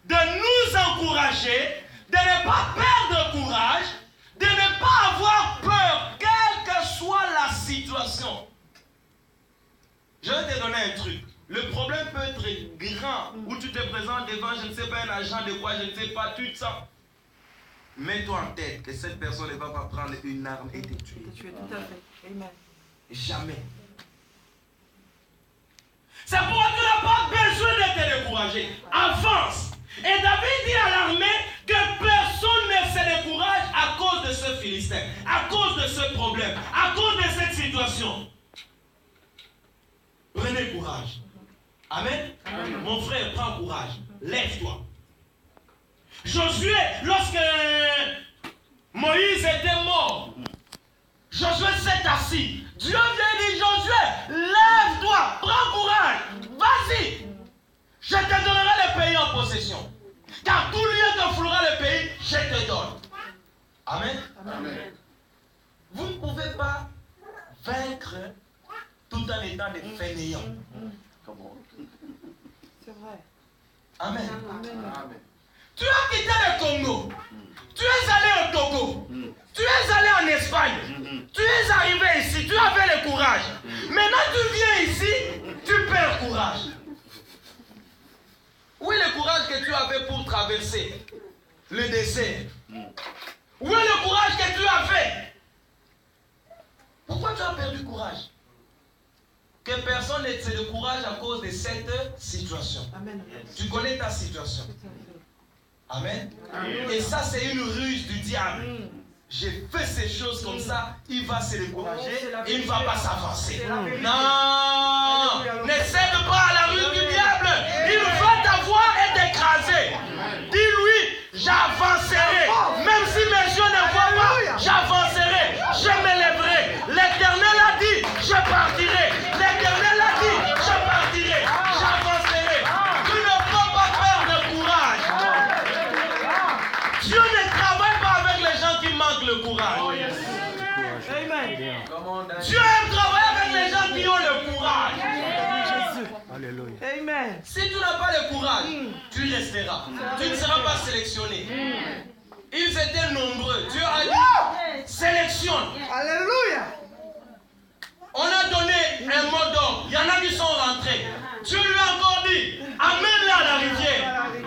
de nous encourager, de ne pas perdre courage, de ne pas avoir peur, quelle que soit la situation. Je vais te donner un truc. devant, je ne sais pas, un agent de quoi, je ne sais pas, tout ça. Mets-toi en tête que cette personne ne va pas prendre une arme et te tuer. Tu es tout à fait. Amen. Jamais. C'est pourquoi tu n'as pas besoin de te décourager. Avance. Et David dit à l'armée que personne ne se décourage à cause de ce Philistin, à cause de ce problème, à cause de cette situation. Prenez courage. Amen. Amen. Mon frère, prends courage. Lève-toi. Josué, lorsque Moïse était mort, Josué s'est assis. Dieu vient dire, Josué, lève-toi, prends courage, vas-y. Je te donnerai le pays en possession. Car tout lieu que flouera le pays, je te donne. Amen. Amen. Vous ne pouvez pas vaincre tout en étant des fainéants. C'est vrai. Amen. Amen. Tu as quitté le Congo. Tu es allé au Togo. Tu es allé en Espagne. Tu es arrivé ici. Tu avais le courage. Maintenant tu viens ici, tu perds courage. Où est le courage que tu avais pour traverser le désert? Où est le courage que tu avais? Pourquoi tu as perdu courage? Que personne ne se décourage à cause de cette situation. Amen. Tu connais ta situation. Amen. Amen. Et ça, c'est une ruse du diable. J'ai fait ces choses comme ça, il va se décourager et il ne va pas s'avancer. Non! Ne cède pas à la ruse du diable. Il va t'avoir et t'écraser. Dis-lui, j'avancerai. Même si mes yeux ne voient pas, j'avancerai. Je m'élèverai. L'Éternel a dit, je partirai. L'Éternel a dit, je partirai. J'avancerai. Tu ne peux pas perdre courage. Dieu ne travaille pas avec les gens qui manquent le courage. Amen. Dieu aime travailler avec les gens qui ont le courage. Alléluia. Amen. Si tu n'as pas le courage, tu resteras. Tu ne seras pas sélectionné. Ils étaient nombreux. Dieu a dit, sélectionne. Alléluia. On a donné un mot d'ordre. Il y en a qui sont rentrés. Dieu lui a encore dit, amène-les à la rivière.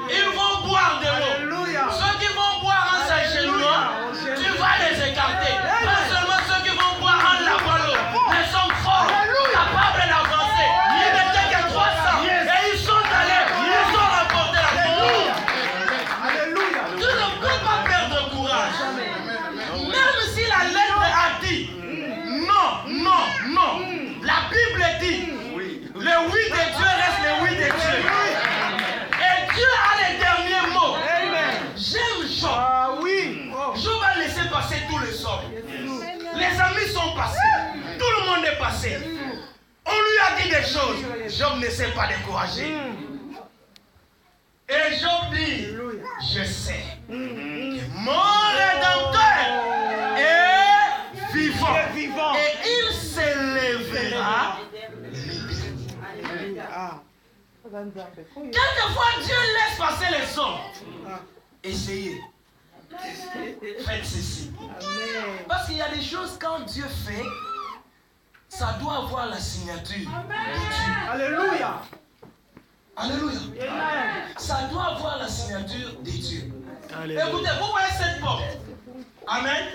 Ils vont boire de l'eau. Ceux qui vont boire en s'agenouillant, tu vas les écarter. Pas seulement ceux qui vont boire en lavant l'eau. Ils sont forts, capables d'avancer. Ils n'étaient que 300. Et ils sont allés. Ils ont remporté la victoire. Alléluia. Tu ne peux pas perdre courage. Même si la lettre a dit non, non, non. La Bible dit le oui de Dieu reste le oui de Dieu. Et Dieu a les derniers mots. J'aime Job. Ah oui. Job a laissé passer tous les hommes. Les amis sont passés. Tout le monde est passé. On lui a dit des choses. Job ne s'est pas découragé. Et Job dit, je sais que mon Rédempteur est vivant. Et il s'élèvera. Quelquefois, Dieu laisse passer les hommes. Essayez. Faites ceci. Parce qu'il y a des choses, quand Dieu fait, ça doit avoir la signature de Dieu. Alléluia. Alléluia. Ça doit avoir la signature de Dieu. Écoutez, vous voyez cette porte. Amen.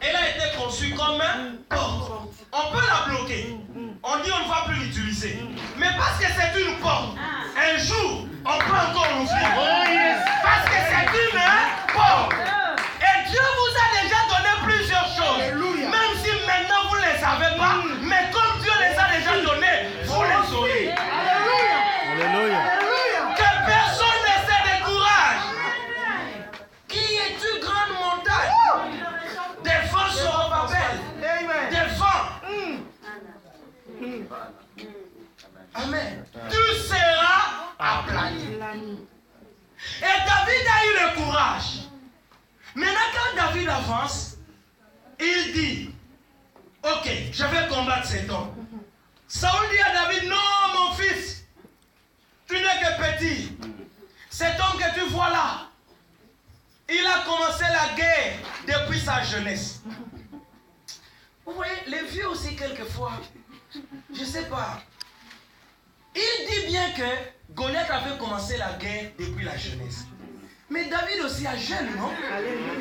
Elle a été conçue comme une porte. On peut la bloquer. On dit on ne va plus l'utiliser. Mais parce que c'est une porte, un jour, on peut encore l'ouvrir. Parce que c'est une porte. Et Dieu vous a déjà donné plusieurs choses. Même si maintenant vous ne les savez pas, mais comme Dieu les a déjà donnés, vous les aurez. Alléluia. Que personne ne se décourage. Qui es-tu, grande montagne? Défends sur Babel. Défends. Amen. Tu seras aplani. Et David a eu le courage. Maintenant, quand David avance, il dit, ok, je vais combattre cet homme. Saül dit à David, non mon fils, tu n'es que petit. Cet homme que tu vois là, il a commencé la guerre depuis sa jeunesse. Vous voyez, les vieux aussi quelquefois, je ne sais pas, Il dit bien que Goliath avait commencé la guerre depuis la jeunesse. Mais David aussi a jeune, non?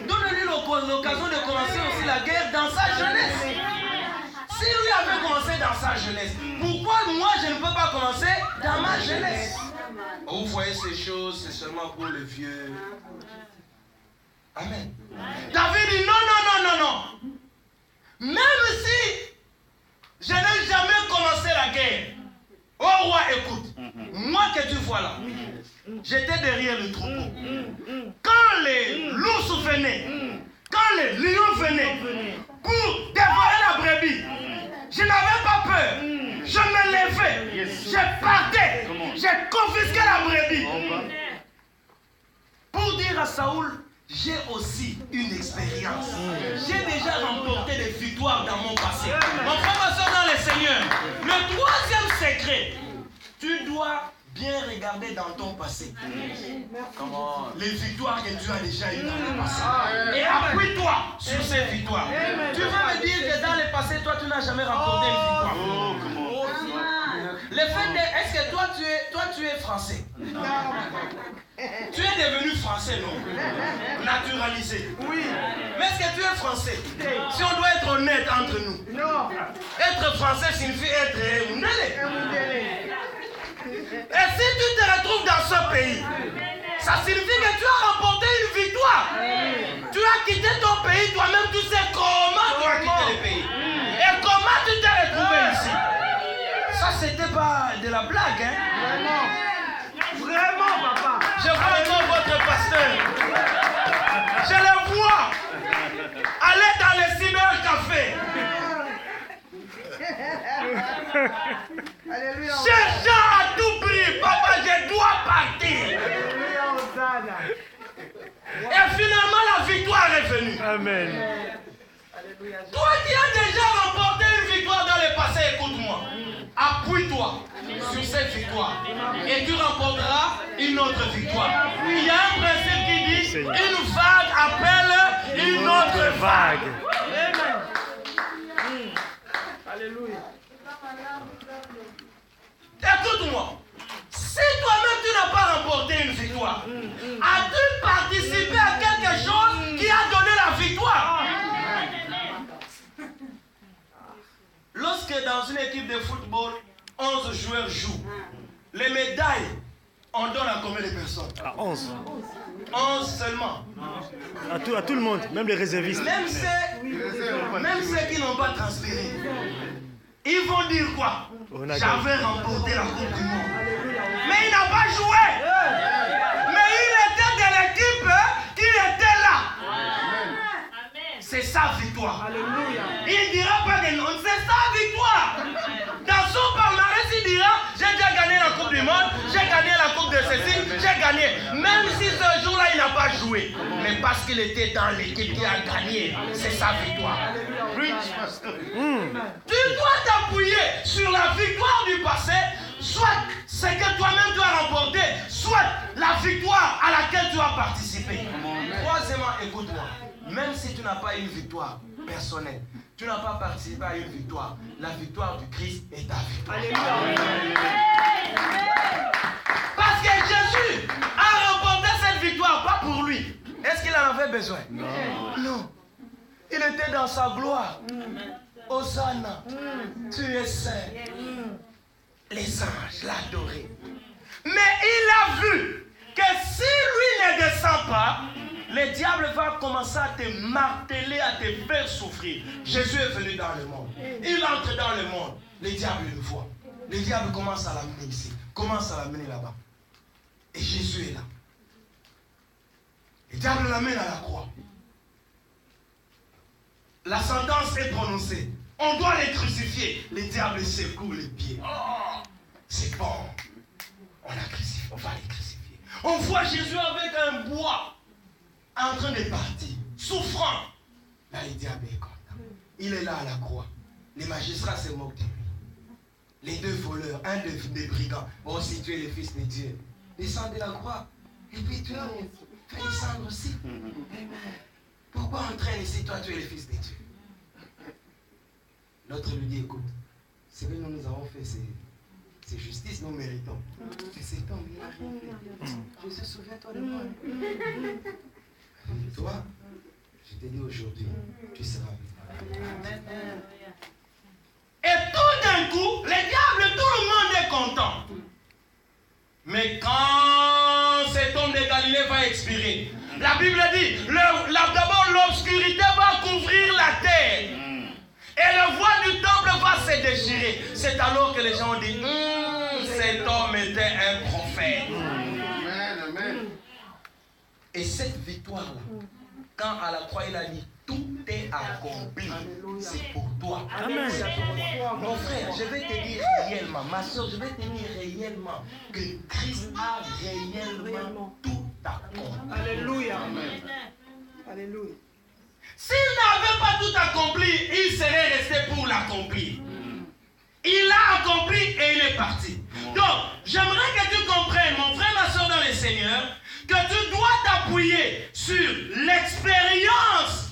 Donne-lui l'occasion de commencer aussi la guerre dans sa jeunesse. Si lui avait commencé dans sa jeunesse, pourquoi moi je ne peux pas commencer dans ma jeunesse? Vous voyez ces choses, c'est seulement pour le vieux. Amen. David dit non, non, non, non, non. Même si je n'ai jamais commencé la guerre, oh roi, écoute, moi que tu vois là, j'étais derrière le troupeau. Quand les loups venaient, quand les lions venaient pour dévorer la brebis, je n'avais pas peur. Je me levais, je partais, j'ai confisqué la brebis. Pour dire à Saoul, j'ai aussi une expérience. J'ai déjà remporté des victoires dans mon passé. Mon frère et soeur dans le Seigneur, le troisième secret, tu dois bien regarder dans ton passé. Les victoires que tu as déjà eues dans le passé. Et appuie-toi sur ces victoires. Tu vas me dire que dans le passé, toi, tu n'as jamais remporté une victoire. Le fait de... Est-ce que toi, tu es français? Tu es devenu français, non? Naturalisé. Oui. Mais est-ce que tu es français? Si on doit être honnête entre nous. Non. Être français signifie être Mundele. Et si tu te retrouves dans ce pays, ça signifie que tu as remporté une victoire. Tu as quitté ton pays, toi-même tu sais comment tu as quitté le pays. Et comment tu t'es retrouvé ici. Ça c'était pas de la blague, hein? Vraiment, papa. Je vois encore votre pasteur. Je le vois aller dans les cybercafés. Cherchant à tout prix, papa, je dois partir. Et finalement, la victoire est venue. Amen. Toi qui as déjà remporté une victoire dans le passé, écoute-moi. Appuie-toi sur cette victoire et tu remporteras une autre victoire. Il y a un principe qui dit une vague appelle une autre vague. Alléluia. Écoute-moi. Si toi-même tu n'as pas remporté une victoire, as-tu participé à quelque chose qui a donné la victoire? Lorsque dans une équipe de football, 11 joueurs jouent, les médailles, on donne à combien de personnes? À 11. 11 seulement. À tout le monde, même les réservistes. Même ceux qui n'ont pas transféré. Ils vont dire quoi? J'avais remporté la Coupe du Monde. Mais il n'a pas joué. Mais il était de l'équipe qui était là. C'est sa victoire. Il ne dira pas de non, c'est sa victoire. Dans son palmarès, il dira, j'ai déjà gagné la Coupe du Monde, j'ai gagné la Coupe de ceci, j'ai gagné. Même si ce jour-là, il n'a pas joué. Mais parce qu'il était dans l'équipe qui a gagné, c'est sa victoire. Tu dois t'appuyer sur la victoire du passé, soit ce que toi-même tu as remporté, soit la victoire à laquelle tu as participé. Troisièmement, écoute-moi. Même si tu n'as pas une victoire personnelle, tu n'as pas participé à une victoire, la victoire du Christ est ta victoire. Parce que Jésus a remporté cette victoire, pas pour lui. Est-ce qu'il en avait besoin? Non. Il était dans sa gloire. Hosanna, tu es saint. Les anges l'adoraient. Mais il a vu que si lui ne descend pas, le diable va commencer à te marteler, à te faire souffrir. Jésus est venu dans le monde. Il entre dans le monde. Le diable le voit. Le diable commence à l'amener ici. Commence à l'amener là-bas. Et Jésus est là. Le diable l'amène à la croix. La sentence est prononcée. On doit les crucifier. Le diable secoue les pieds. Oh, c'est bon. On va les crucifier. On voit Jésus avec un bois en train de partir, souffrant. Là, le diable est content. Il est là à la croix. Les magistrats se moquent de lui. Les deux voleurs, un des brigands. Bon, si tu es le Fils de Dieu, descends de la croix. Et puis tu fais descendre aussi. Pourquoi on traîne ici, toi, tu es le Fils de Dieu? L'autre lui dit, écoute, ce que nous avons fait, c'est justice, nous méritons. Et cet homme, il n'a rien fait. Jésus, souviens-toi de moi. Toi, je te dis aujourd'hui, tu seras béni. Et tout d'un coup, les diables, tout le monde est content. Mais quand cet homme de Galilée va expirer, la Bible dit, d'abord l'obscurité va couvrir la terre. Et le voile du temple va se déchirer. C'est alors que les gens ont dit, cet homme était un prophète. Et cette victoire-là, quand à la croix il a dit, tout est accompli, c'est pour toi. Amen. Mon frère, je vais te dire réellement, ma soeur, je vais te dire réellement que Christ a réellement tout accompli. Alléluia. Alléluia. S'il n'avait pas tout accompli, il serait resté pour l'accomplir. Il l'a accompli et il est parti. Donc, j'aimerais que tu comprennes, mon frère, ma soeur dans le Seigneur, que tu dois t'appuyer sur l'expérience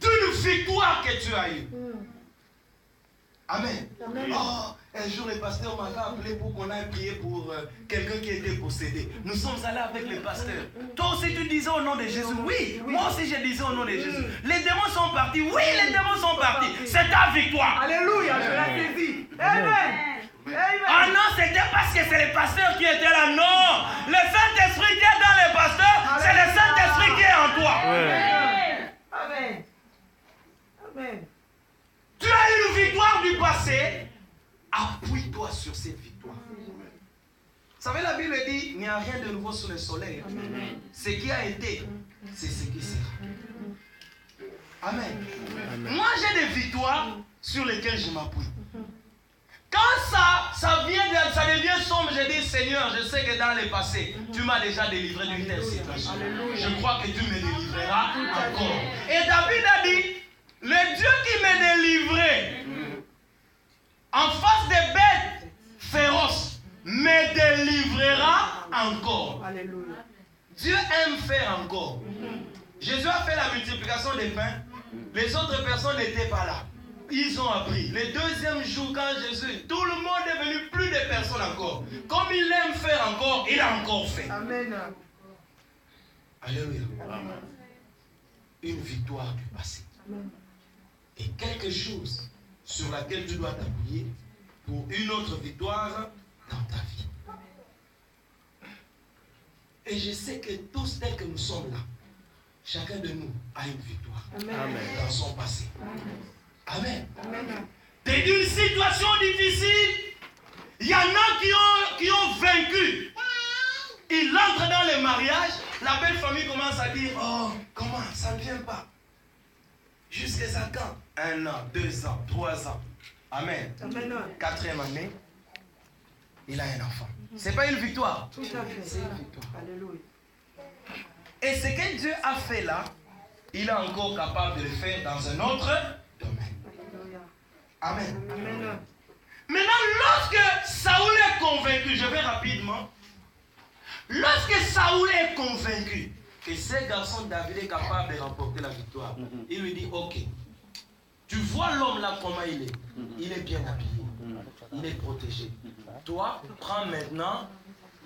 d'une victoire que tu as eue. Amen. Oh, un jour, le pasteur m'a appelé pour qu'on aille prier pour quelqu'un qui était possédé. Nous sommes allés avec le pasteur. Toi aussi, tu disais au nom de Jésus. Oui, moi aussi, je disais au nom de Jésus. Les démons sont partis. Oui, les démons sont partis. C'est ta victoire. Alléluia, je l'ai saisi. Amen. Ah non, c'était parce que c'est le pasteur qui était là. Non, le Saint-Esprit qui est dans le pasteur, c'est le Saint-Esprit qui est en toi. Amen. Amen. Tu as une victoire du passé, appuie-toi sur cette victoire. Vous savez, la Bible dit, il n'y a rien de nouveau sous le soleil. Amen. Ce qui a été, c'est ce qui sera. Amen. Amen. Moi, j'ai des victoires sur lesquelles je m'appuie. Quand ça devient sombre, je dis, Seigneur, je sais que dans le passé, tu m'as déjà délivré d'une telle situation. Je crois que tu me délivreras encore. Et David a dit, le Dieu qui me délivrait en face des bêtes féroces me délivrera encore. Alléluia. Dieu aime faire encore. Jésus a fait la multiplication des pains. Les autres personnes n'étaient pas là. Ils ont appris. Le deuxième jour, quand Jésus, tout le monde est venu, plus de personnes encore. Comme il aime faire encore, il a encore fait. Amen. Alléluia. Amen. Une victoire du passé. Amen. Et quelque chose sur laquelle tu dois t'appuyer pour une autre victoire dans ta vie. Et je sais que tous dès que nous sommes là, chacun de nous a une victoire. Amen. Dans son passé. Amen. Amen. T'es d'une situation difficile. Il y en a qui ont vaincu. Ils entrent dans le mariage. La belle famille commence à dire, oh, comment, ça ne vient pas. Jusqu'à ça quand? 1 an, 2 ans, 3 ans. Amen. Amen. 4e année, il a un enfant. C'est pas une victoire. Tout à fait. C'est une victoire. Alléluia. Et ce que Dieu a fait là, il est encore capable de le faire dans un autre domaine. Amen. Amen. Maintenant, lorsque Saoul est convaincu, je vais rapidement. Lorsque Saoul est convaincu que ce garçon David est capable de remporter la victoire, il lui dit, ok, tu vois l'homme là comment il est. Il est bien habillé. Il est protégé. Toi, prends maintenant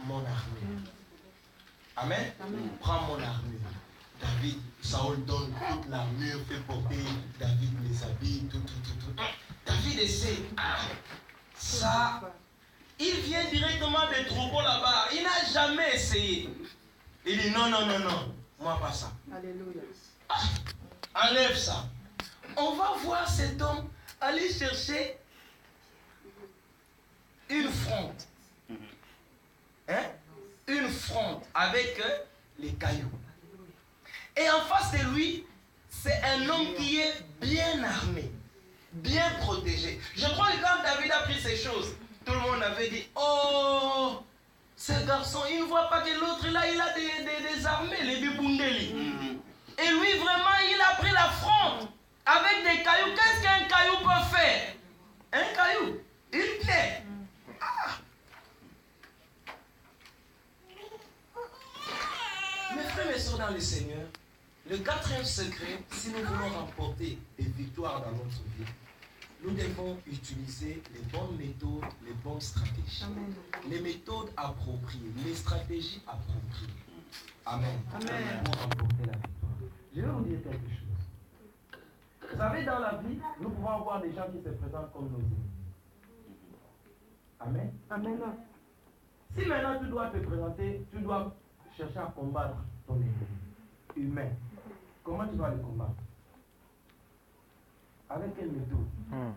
mon armure. Amen. Prends mon armure. David, Saoul donne toute l'armure, fait porter David les habits, tout. David essaie. Ça, il vient directement des troupeaux là-bas. Il n'a jamais essayé. Il dit non, moi pas ça. Alléluia. Enlève ça. On va voir cet homme aller chercher une fronde. Hein? Une fronde avec les cailloux. Et en face de lui, c'est un homme qui est bien armé, bien protégé. Je crois que quand David a pris ces choses, tout le monde avait dit, oh, ce garçon, il ne voit pas que l'autre là, il a des armées, les bibundeli. Et lui, vraiment, il a pris la fronde avec des cailloux. Qu'est-ce qu'un caillou peut faire? Un caillou, une pierre. Mes frères et sœurs dans le Seigneur, le 4e secret, si nous voulons remporter des victoires dans notre vie, nous devons utiliser les bonnes méthodes, les bonnes stratégies. Amen. Les méthodes appropriées, les stratégies appropriées. Amen. Amen. Pour remporter la victoire. Je vais vous dire quelque chose. Vous savez, dans la vie, nous pouvons avoir des gens qui se présentent comme nos ennemis. Amen. Amen. Si maintenant tu dois te présenter, tu dois chercher à combattre ton ennemi humain. Comment tu dois le combattre? Avec quelle méthode? Hein?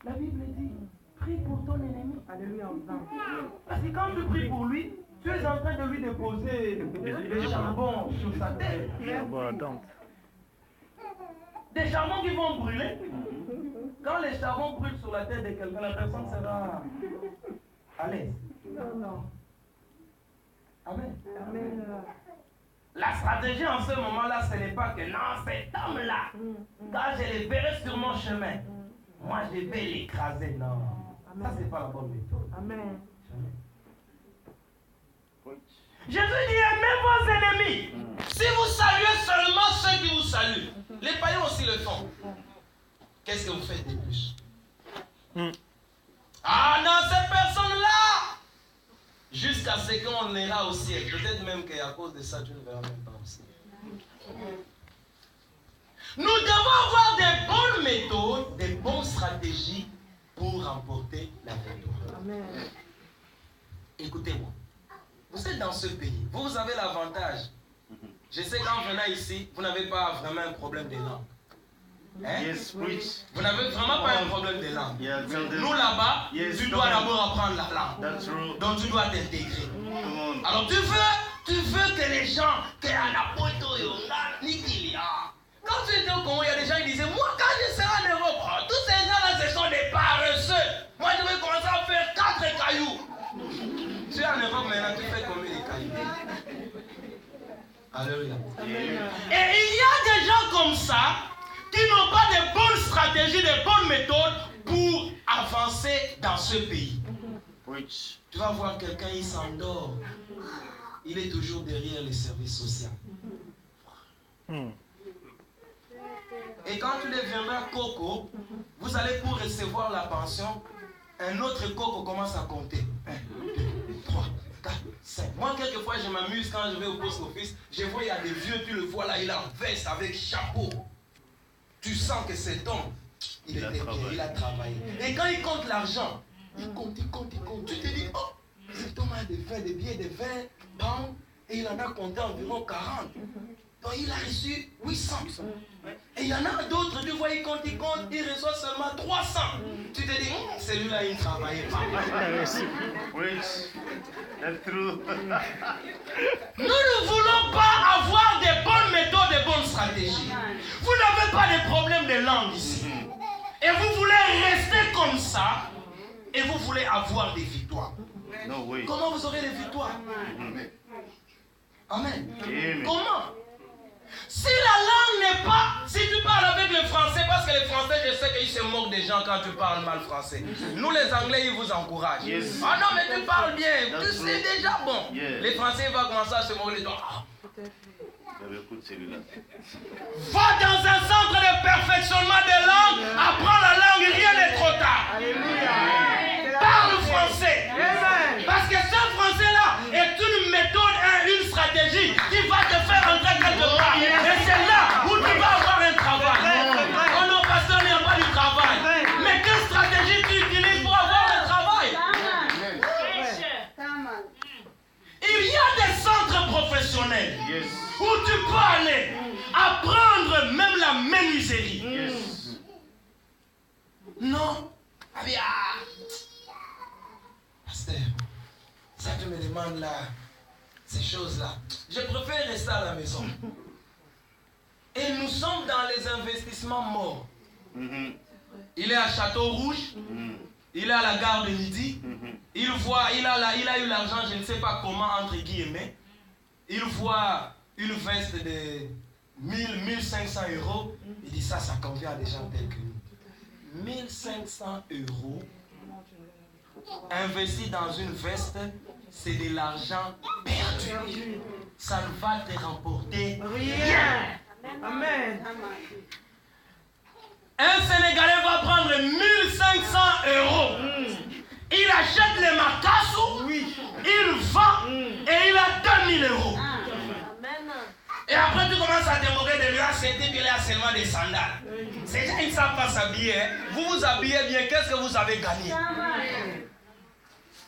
La Bible dit, prie pour ton ennemi. Alléluia. Parce que quand tu pries pour lui, tu es en train de lui déposer des charbons sur sa tête. Des charbons qui vont brûler. Quand les charbons brûlent sur la tête de quelqu'un, la personne sera à l'aise. Non. Amen. Amen. La stratégie en ce moment-là, ce n'est pas que non, cet homme-là, quand je le verrai sur mon chemin, moi je vais l'écraser. Non. Ça, c'est pas la bonne méthode. Amen. Jamais. Jésus dit, aimez vos ennemis. Si vous saluez seulement ceux qui vous saluent, les païens aussi le font. Qu'est-ce que vous faites de plus? Ah non, cette personne-là, jusqu'à ce qu'on ira au ciel. Peut-être même qu'à cause de ça, tu ne verras même pas au ciel. Nous devons avoir des bonnes méthodes, des bonnes stratégies pour remporter la victoire. Amen. Écoutez-moi. Vous êtes dans ce pays. Vous avez l'avantage. Je sais qu'en venant ici, vous n'avez pas vraiment un problème de langue. Hein? Yes, preach. Vous n'avez vraiment pas un problème de langue. Yeah, Nous là-bas, Yes, tu dois come on. d'abord apprendre la langue. That's true. Donc tu dois t'intégrer. Come on. Alors tu veux que les gens, que la poto yonga, nikilia. Quand tu étais au Congo, il y a des gens qui disaient, moi quand je serai en Europe, tous ces gens-là ce sont des paresseux. Moi je vais commencer à faire 4 cailloux. Tu es en Europe maintenant, tu fais combien de cailloux? Alléluia. Et il y a des gens comme ça qui n'ont pas de bonnes stratégies, de bonnes méthodes pour avancer dans ce pays. Preach. Tu vas voir quelqu'un, il s'endort. Il est toujours derrière les services sociaux. Et quand tu deviendras coco, vous allez pour recevoir la pension, un autre coco commence à compter. 1, 2, 3, 4, 5. Moi, quelquefois, je m'amuse quand je vais au post office. Je vois, il y a des vieux, tu le vois là, il est en veste avec chapeau. Tu sens que cet homme, il a travaillé. Et quand il compte l'argent, il compte. Tu te dis, oh, cet homme a des billets de 20 pounds et il en a compté environ 40. Donc il a reçu 800. Et il y en a d'autres, tu vois, il compte, il reçoit seulement 300. Tu te dis, celui-là, il ne travaillait pas. Preach. That's true. Nous ne voulons pas avoir des bonnes méthodes, des bonnes stratégies. Vous n'avez pas de problème de langue ici. Et vous voulez rester comme ça. Et vous voulez avoir des victoires. No way. Comment vous aurez des victoires? Amen. Amen. Comment? Si la langue n'est pas... Si tu parles avec le français, parce que les Français, je sais qu'ils se moquent des gens quand tu parles mal français. Nous, les Anglais, ils vous encouragent. Yes. Ah non, mais tu parles bien. That's Tu sais true. déjà bon. Yeah. Les Français, ils vont commencer à se moquer de toi. Ah. Écoute celui-là. Va dans un centre de perfectionnement des langues, apprends la langue, rien n'est trop tard. Alléluia. Parle français. Amen. Parce que ce français-là est une méthode et une stratégie qui va te faire entrer quelque part. Et c'est là où tu vas avoir un travail. Oh non, pasteur, il n'y a pas du travail. Mais quelle stratégie tu utilises pour avoir le travail? Il y a des centres professionnels Yes. où tu peux aller apprendre même la menuiserie. Yes. Non. Ah bien. Pasteur, ça tu me demandes là, ces choses-là. Je préfère rester à la maison. Et nous sommes dans les investissements morts. Il est à Château-Rouge. Il est à la gare de Midi. Il a eu l'argent, je ne sais pas comment, entre guillemets. Il voit une veste de 1500 euros. Il dit ça convient à des gens tels que nous. 1500 euros investi dans une veste, c'est de l'argent perdu. Ça ne va te rapporter rien. Amen. Un Sénégalais va prendre 1500 €. Il achète les macassous, il vend et il a 2000 €. Et après tu commences à te moquer de lui, c'était qu'il a seulement des sandales. Ces gens ils ne savent pas s'habiller. Hein. Vous vous habillez bien, qu'est-ce que vous avez gagné?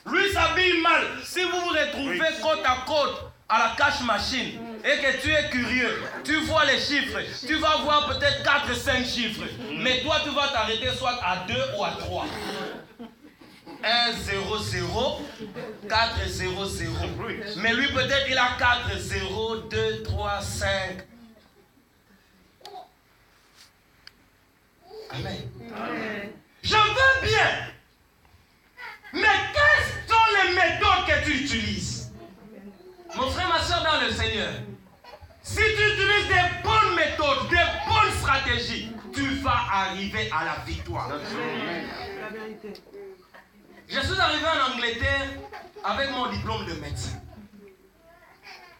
Lui s'habille mal. Si vous vous retrouvez côte à côte à la cash machine et que tu es curieux, tu vois les chiffres, tu vas voir peut-être 4-5 chiffres. Mais toi tu vas t'arrêter soit à 2 ou à 3. 1, 0, 0, 4, 0, 0. Mais lui peut-être il a 4, 0, 2, 3, 5. Amen. Je veux bien. Mais quelles sont les méthodes que tu utilises? Mon frère, ma soeur dans le Seigneur, si tu utilises des bonnes méthodes, des bonnes stratégies, tu vas arriver à la victoire. La vérité. Je suis arrivé en Angleterre avec mon diplôme de médecin.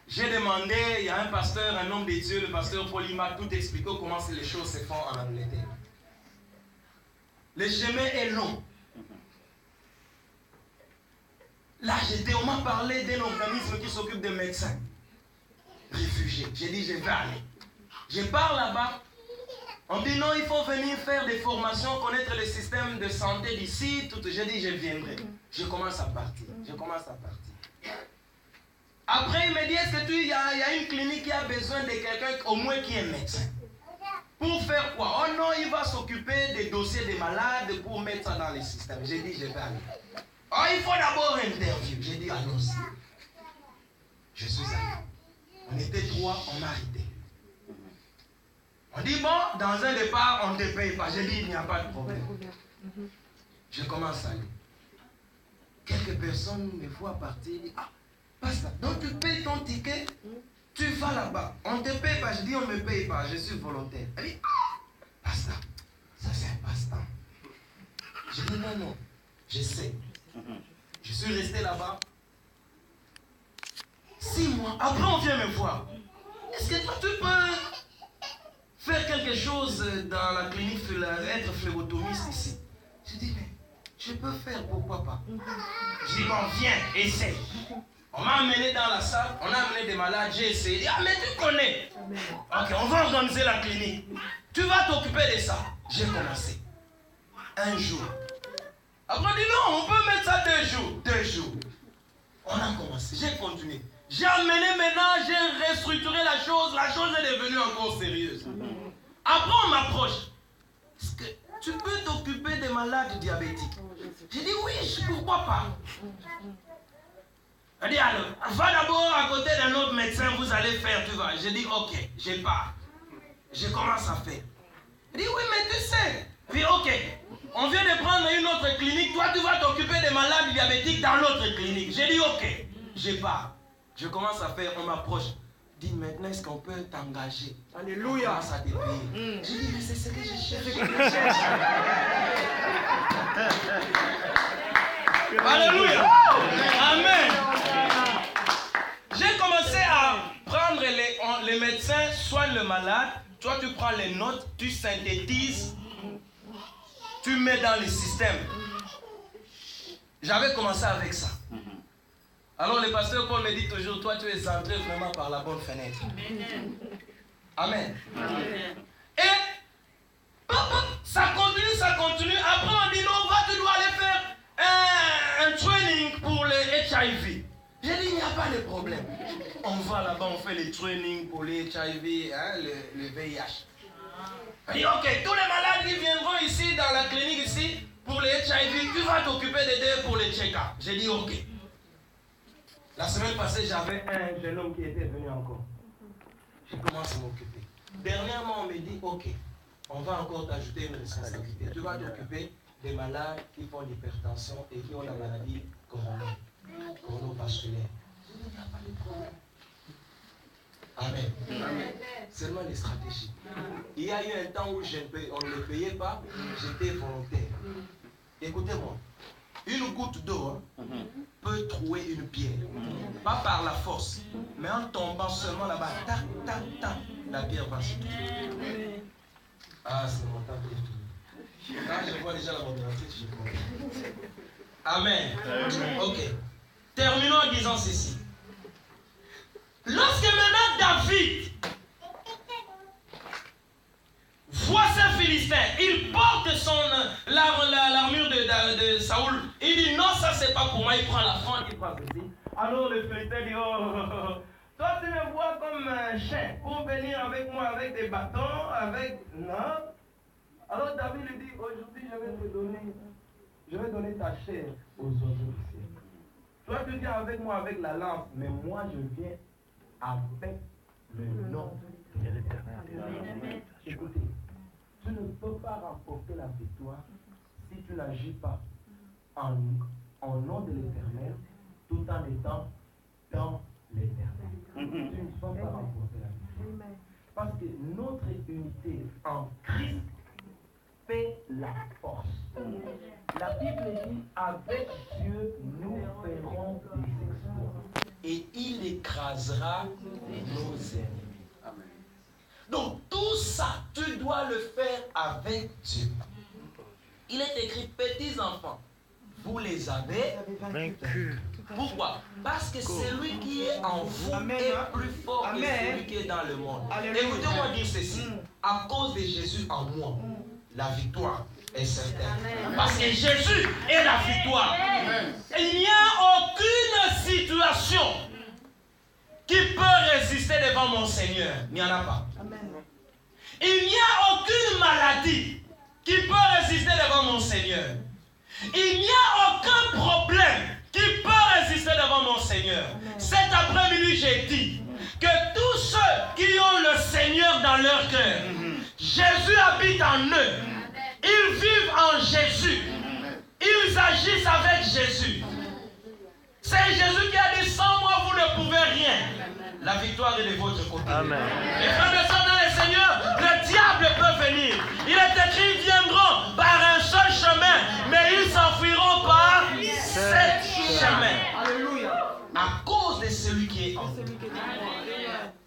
J'ai demandé, il y a un pasteur, un homme de Dieu, le pasteur Paul, il m'a tout expliqué comment les choses se font en Angleterre. Le chemin est long. Là, on m'a parlé d'un organisme qui s'occupe des médecins réfugiés. J'ai dit, je vais aller. Je pars là-bas. On dit non, il faut venir faire des formations, connaître le système de santé d'ici. J'ai dit, je viendrai. Je commence à partir. Après, il me dit, est-ce que il y a une clinique qui a besoin de quelqu'un au moins qui est médecin? Pour faire quoi? Oh non, il va s'occuper des dossiers des malades pour mettre ça dans le système. J'ai dit, je vais aller. Oh, il faut d'abord une interview. J'ai dit, allons-y. Je suis allé. On était 3, on m'a arrêté. On dit, bon, dans un départ, on ne te paye pas. J'ai dit, il n'y a pas de problème. Je commence à aller. Quelques personnes me voient partir. Disent, ah, passe là. Donc tu payes ton ticket, tu vas là-bas. On ne te paye pas. Je dis, on ne me paye pas. Je suis volontaire. Elle dit, ah, passe là. Ça, c'est un passe-temps. Je dis, non, je sais. Je suis resté là-bas 6 mois. Après, on vient me voir. Est-ce que toi, tu peux faire quelque chose dans la clinique, être phlébotomiste ici? Je dis, mais je peux faire, pourquoi pas? Je dis, bon, viens, essaye. On m'a amené dans la salle, on a amené des malades, j'ai essayé. Ah, mais tu connais. Ok, on va organiser la clinique. Tu vas t'occuper de ça. J'ai commencé. Un jour. Après, on dit non, on peut mettre ça 2 jours. 2 jours. On a commencé, j'ai continué. J'ai amené maintenant, j'ai restructuré la chose est devenue encore sérieuse. Après, on m'approche. Est-ce que tu peux t'occuper des malades diabétiques? J'ai dit oui, pourquoi pas? Elle dit alors, va d'abord à côté d'un autre médecin, vous allez faire, tu vas. J'ai dit ok, je pars. Je commence à faire. Elle dit oui, mais tu sais. Puis ok, on vient de prendre une autre clinique, toi tu vas t'occuper des malades diabétiques dans l'autre clinique. J'ai dit ok, je pars. Je commence à faire, on m'approche. Dis maintenant, est-ce qu'on peut t'engager? Alléluia. On commence à te payer. J'ai dit mais c'est ce que je cherche. Alléluia. Amen. J'ai commencé à prendre les médecins, soignent le malade. Toi, tu prends les notes, tu synthétises, tu mets dans le système. J'avais commencé avec ça. Alors le pasteur Paul me dit toujours, toi tu es entré vraiment par la bonne fenêtre. Amen. Et ça continue. Après on dit non, tu dois aller faire un training pour les HIV. J'ai dit il n'y a pas de problème. On va là-bas, on fait les trainings pour les HIV, hein, le VIH. On dit ok, tous les malades qui viendront ici dans la clinique ici pour les HIV, tu vas t'occuper des deux pour les check-up. J'ai dit ok. La semaine passée, j'avais un jeune homme qui était venu encore. Je commence à m'occuper. Dernièrement, on me dit, ok, on va encore t'ajouter une responsabilité. Tu vas t'occuper des malades qui font l'hypertension et qui ont la maladie coronavasculaire. Il n'y a pas de problème. Amen. Seulement les stratégies. Il y a eu un temps où on ne le payait pas, j'étais volontaire. Écoutez-moi. Une goutte d'eau peut trouer une pierre. Pas par la force, mais en tombant seulement là-bas, tac, tac, tac, la pierre va se trouver. Ah, c'est mon temps qui est fini. Quand je vois déjà la modernité, je comprends. Amen. Ok. Terminons en disant ceci. Lorsque maintenant David voit ces Philistins, il porte l'armure de Saoul. Il dit non, ça c'est pas pour moi. Il prend la fronde, il prend ceci. Alors le Philistin dit toi tu me vois comme un chien pour venir avec moi avec des bâtons, avec. Non. Alors David lui dit aujourd'hui je vais donner ta chair aux oiseaux du ciel. Toi tu viens avec moi avec la lance, mais moi je viens avec le nom de l'Éternel. Écoutez, tu ne peux pas remporter la victoire si tu n'agis pas en nom de l'Éternel tout en étant dans l'Éternel. Tu ne peux pas remporter la victoire. Parce que notre unité en Christ fait la force. La Bible dit avec Dieu nous ferons des exploits et il écrasera nos ennemis. Donc tout ça, tu dois le faire avec Dieu. Il est écrit, petits enfants, vous les avez vaincus. Pourquoi? Parce que celui qui est en vous est plus fort que celui qui est dans le monde. Écoutez-moi dire ceci. À cause de Jésus en moi, la victoire est certaine. Parce que Jésus est la victoire. Il n'y a aucune situation qui peut résister devant mon Seigneur. Il n'y en a pas. Il n'y a aucune maladie qui peut résister devant mon Seigneur. Il n'y a aucun problème qui peut résister devant mon Seigneur. Cet après-midi, j'ai dit que tous ceux qui ont le Seigneur dans leur cœur, Jésus habite en eux. Ils vivent en Jésus. Ils agissent avec Jésus. C'est Jésus qui a dit, sans moi, vous ne pouvez rien. La victoire est de votre côté. Amen. Les frères et sœurs dans le Seigneur, le diable peut venir. Il est écrit, ils viendront par un seul chemin, mais ils s'enfuiront par 7 chemins. Alléluia. À cause de celui qui est en moi.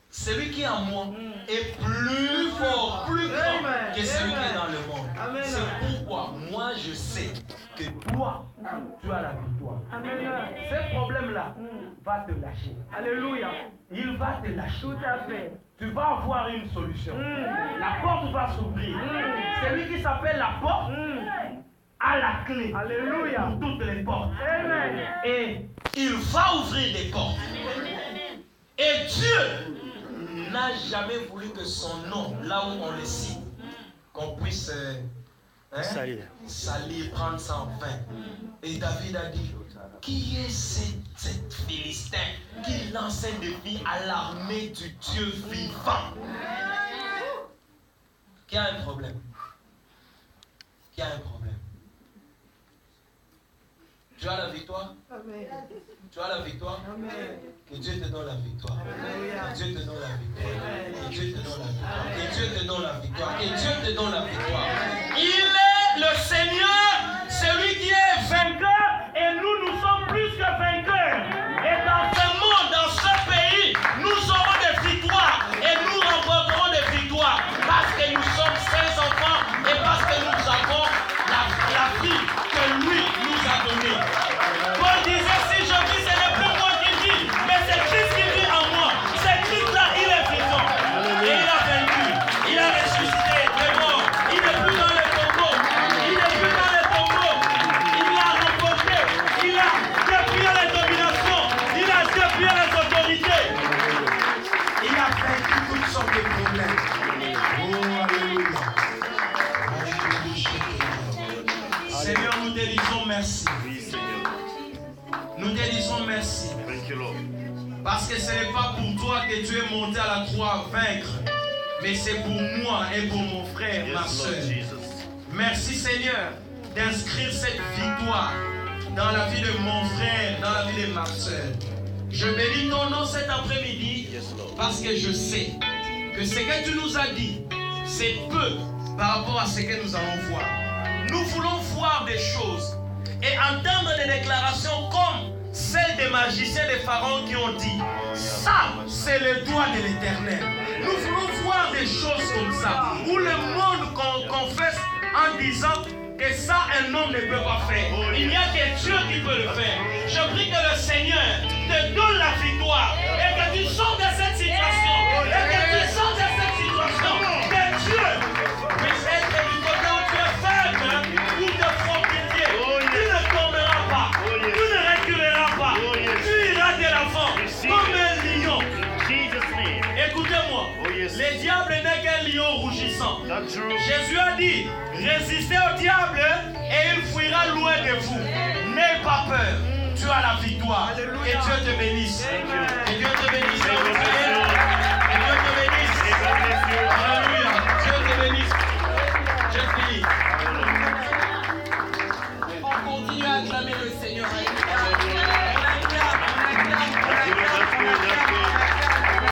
Celui qui est en moi est plus fort, plus grand que celui qui est dans le monde. C'est pourquoi moi je sais que toi, tu as la victoire. Ce problème-là va te lâcher. Alléluia. Il va te lâcher. Tout à fait. Tu vas avoir une solution. La porte va s'ouvrir. Celui qui s'appelle la porte a la clé. Alléluia. Pour toutes les portes. Amen. Et il va ouvrir les portes. Et Dieu n'a jamais voulu que son nom, là où on le cite, qu'on puisse salir, prendre ça en vain. Et David a dit, qui est cet Philistin qui lance un défi à l'armée du Dieu vivant? Qui a un problème? Qui a un problème? Tu as la victoire? Amen. Tu as la victoire? Amen. Que Dieu te donne la victoire. Amen. Que Dieu te donne la victoire. Amen. Que Dieu te donne la victoire. Amen. Que Dieu te donne la victoire. Que Dieu te donne la victoire. Il est le Seigneur, celui qui est vainqueur, et nous sommes plus que vainqueurs. Et dans ce monde, dans ce pays, nous aurons des victoires et nous remporterons des victoires parce que nous sommes ses enfants et parce que nous avons la vie que lui nous a donnée. Paul disait, si je vis, ce n'est plus moi qui vis, mais c'est Christ qui vit en moi. C'est Christ-là, il est vivant. Et il a vaincu. Il a ressuscité des morts. Il n'est plus dans le tombeau. Il n'est plus dans le tombeau. Il a remporté. Il a défié les dominations. Il a défié les autorités. Il a vaincu toutes sortes de problèmes. Oh, alléluia. Seigneur, nous te disons merci. Oui, Seigneur. Nous te disons merci. Thank you, Lord. Parce que ce n'est pas pour toi que tu es monté à la croix vaincre, mais c'est pour moi et pour mon frère, ma Yes, soeur. Lord Jesus. Merci Seigneur d'inscrire cette victoire dans la vie de mon frère, dans la vie de ma soeur. Je bénis ton nom cet après-midi Yes, Lord. parce que je sais que ce que tu nous as dit, c'est peu par rapport à ce que nous allons voir. Nous voulons voir des choses et entendre des déclarations comme celles des magiciens des pharaons qui ont dit ça, c'est le doigt de l'Éternel. Nous voulons voir des choses comme ça, où le monde confesse en disant que ça, un homme ne peut pas faire. Il n'y a que Dieu qui peut le faire. Je prie que le Seigneur te donne la victoire et que tu sortes de cette situation. Et que tu sortes de cette situation. Que Dieu puisse être du côté où tu es faible, où te fortifier. Tu ne tomberas pas. Tu ne reculeras pas. Tu iras de l'avant comme un lion. Écoutez-moi, le diable n'est qu'un lion rougissant. Jésus a dit, résistez au diable et il fuira loin de vous. N'aie pas peur, tu as la victoire. Et Dieu te bénisse. Et Dieu te bénisse.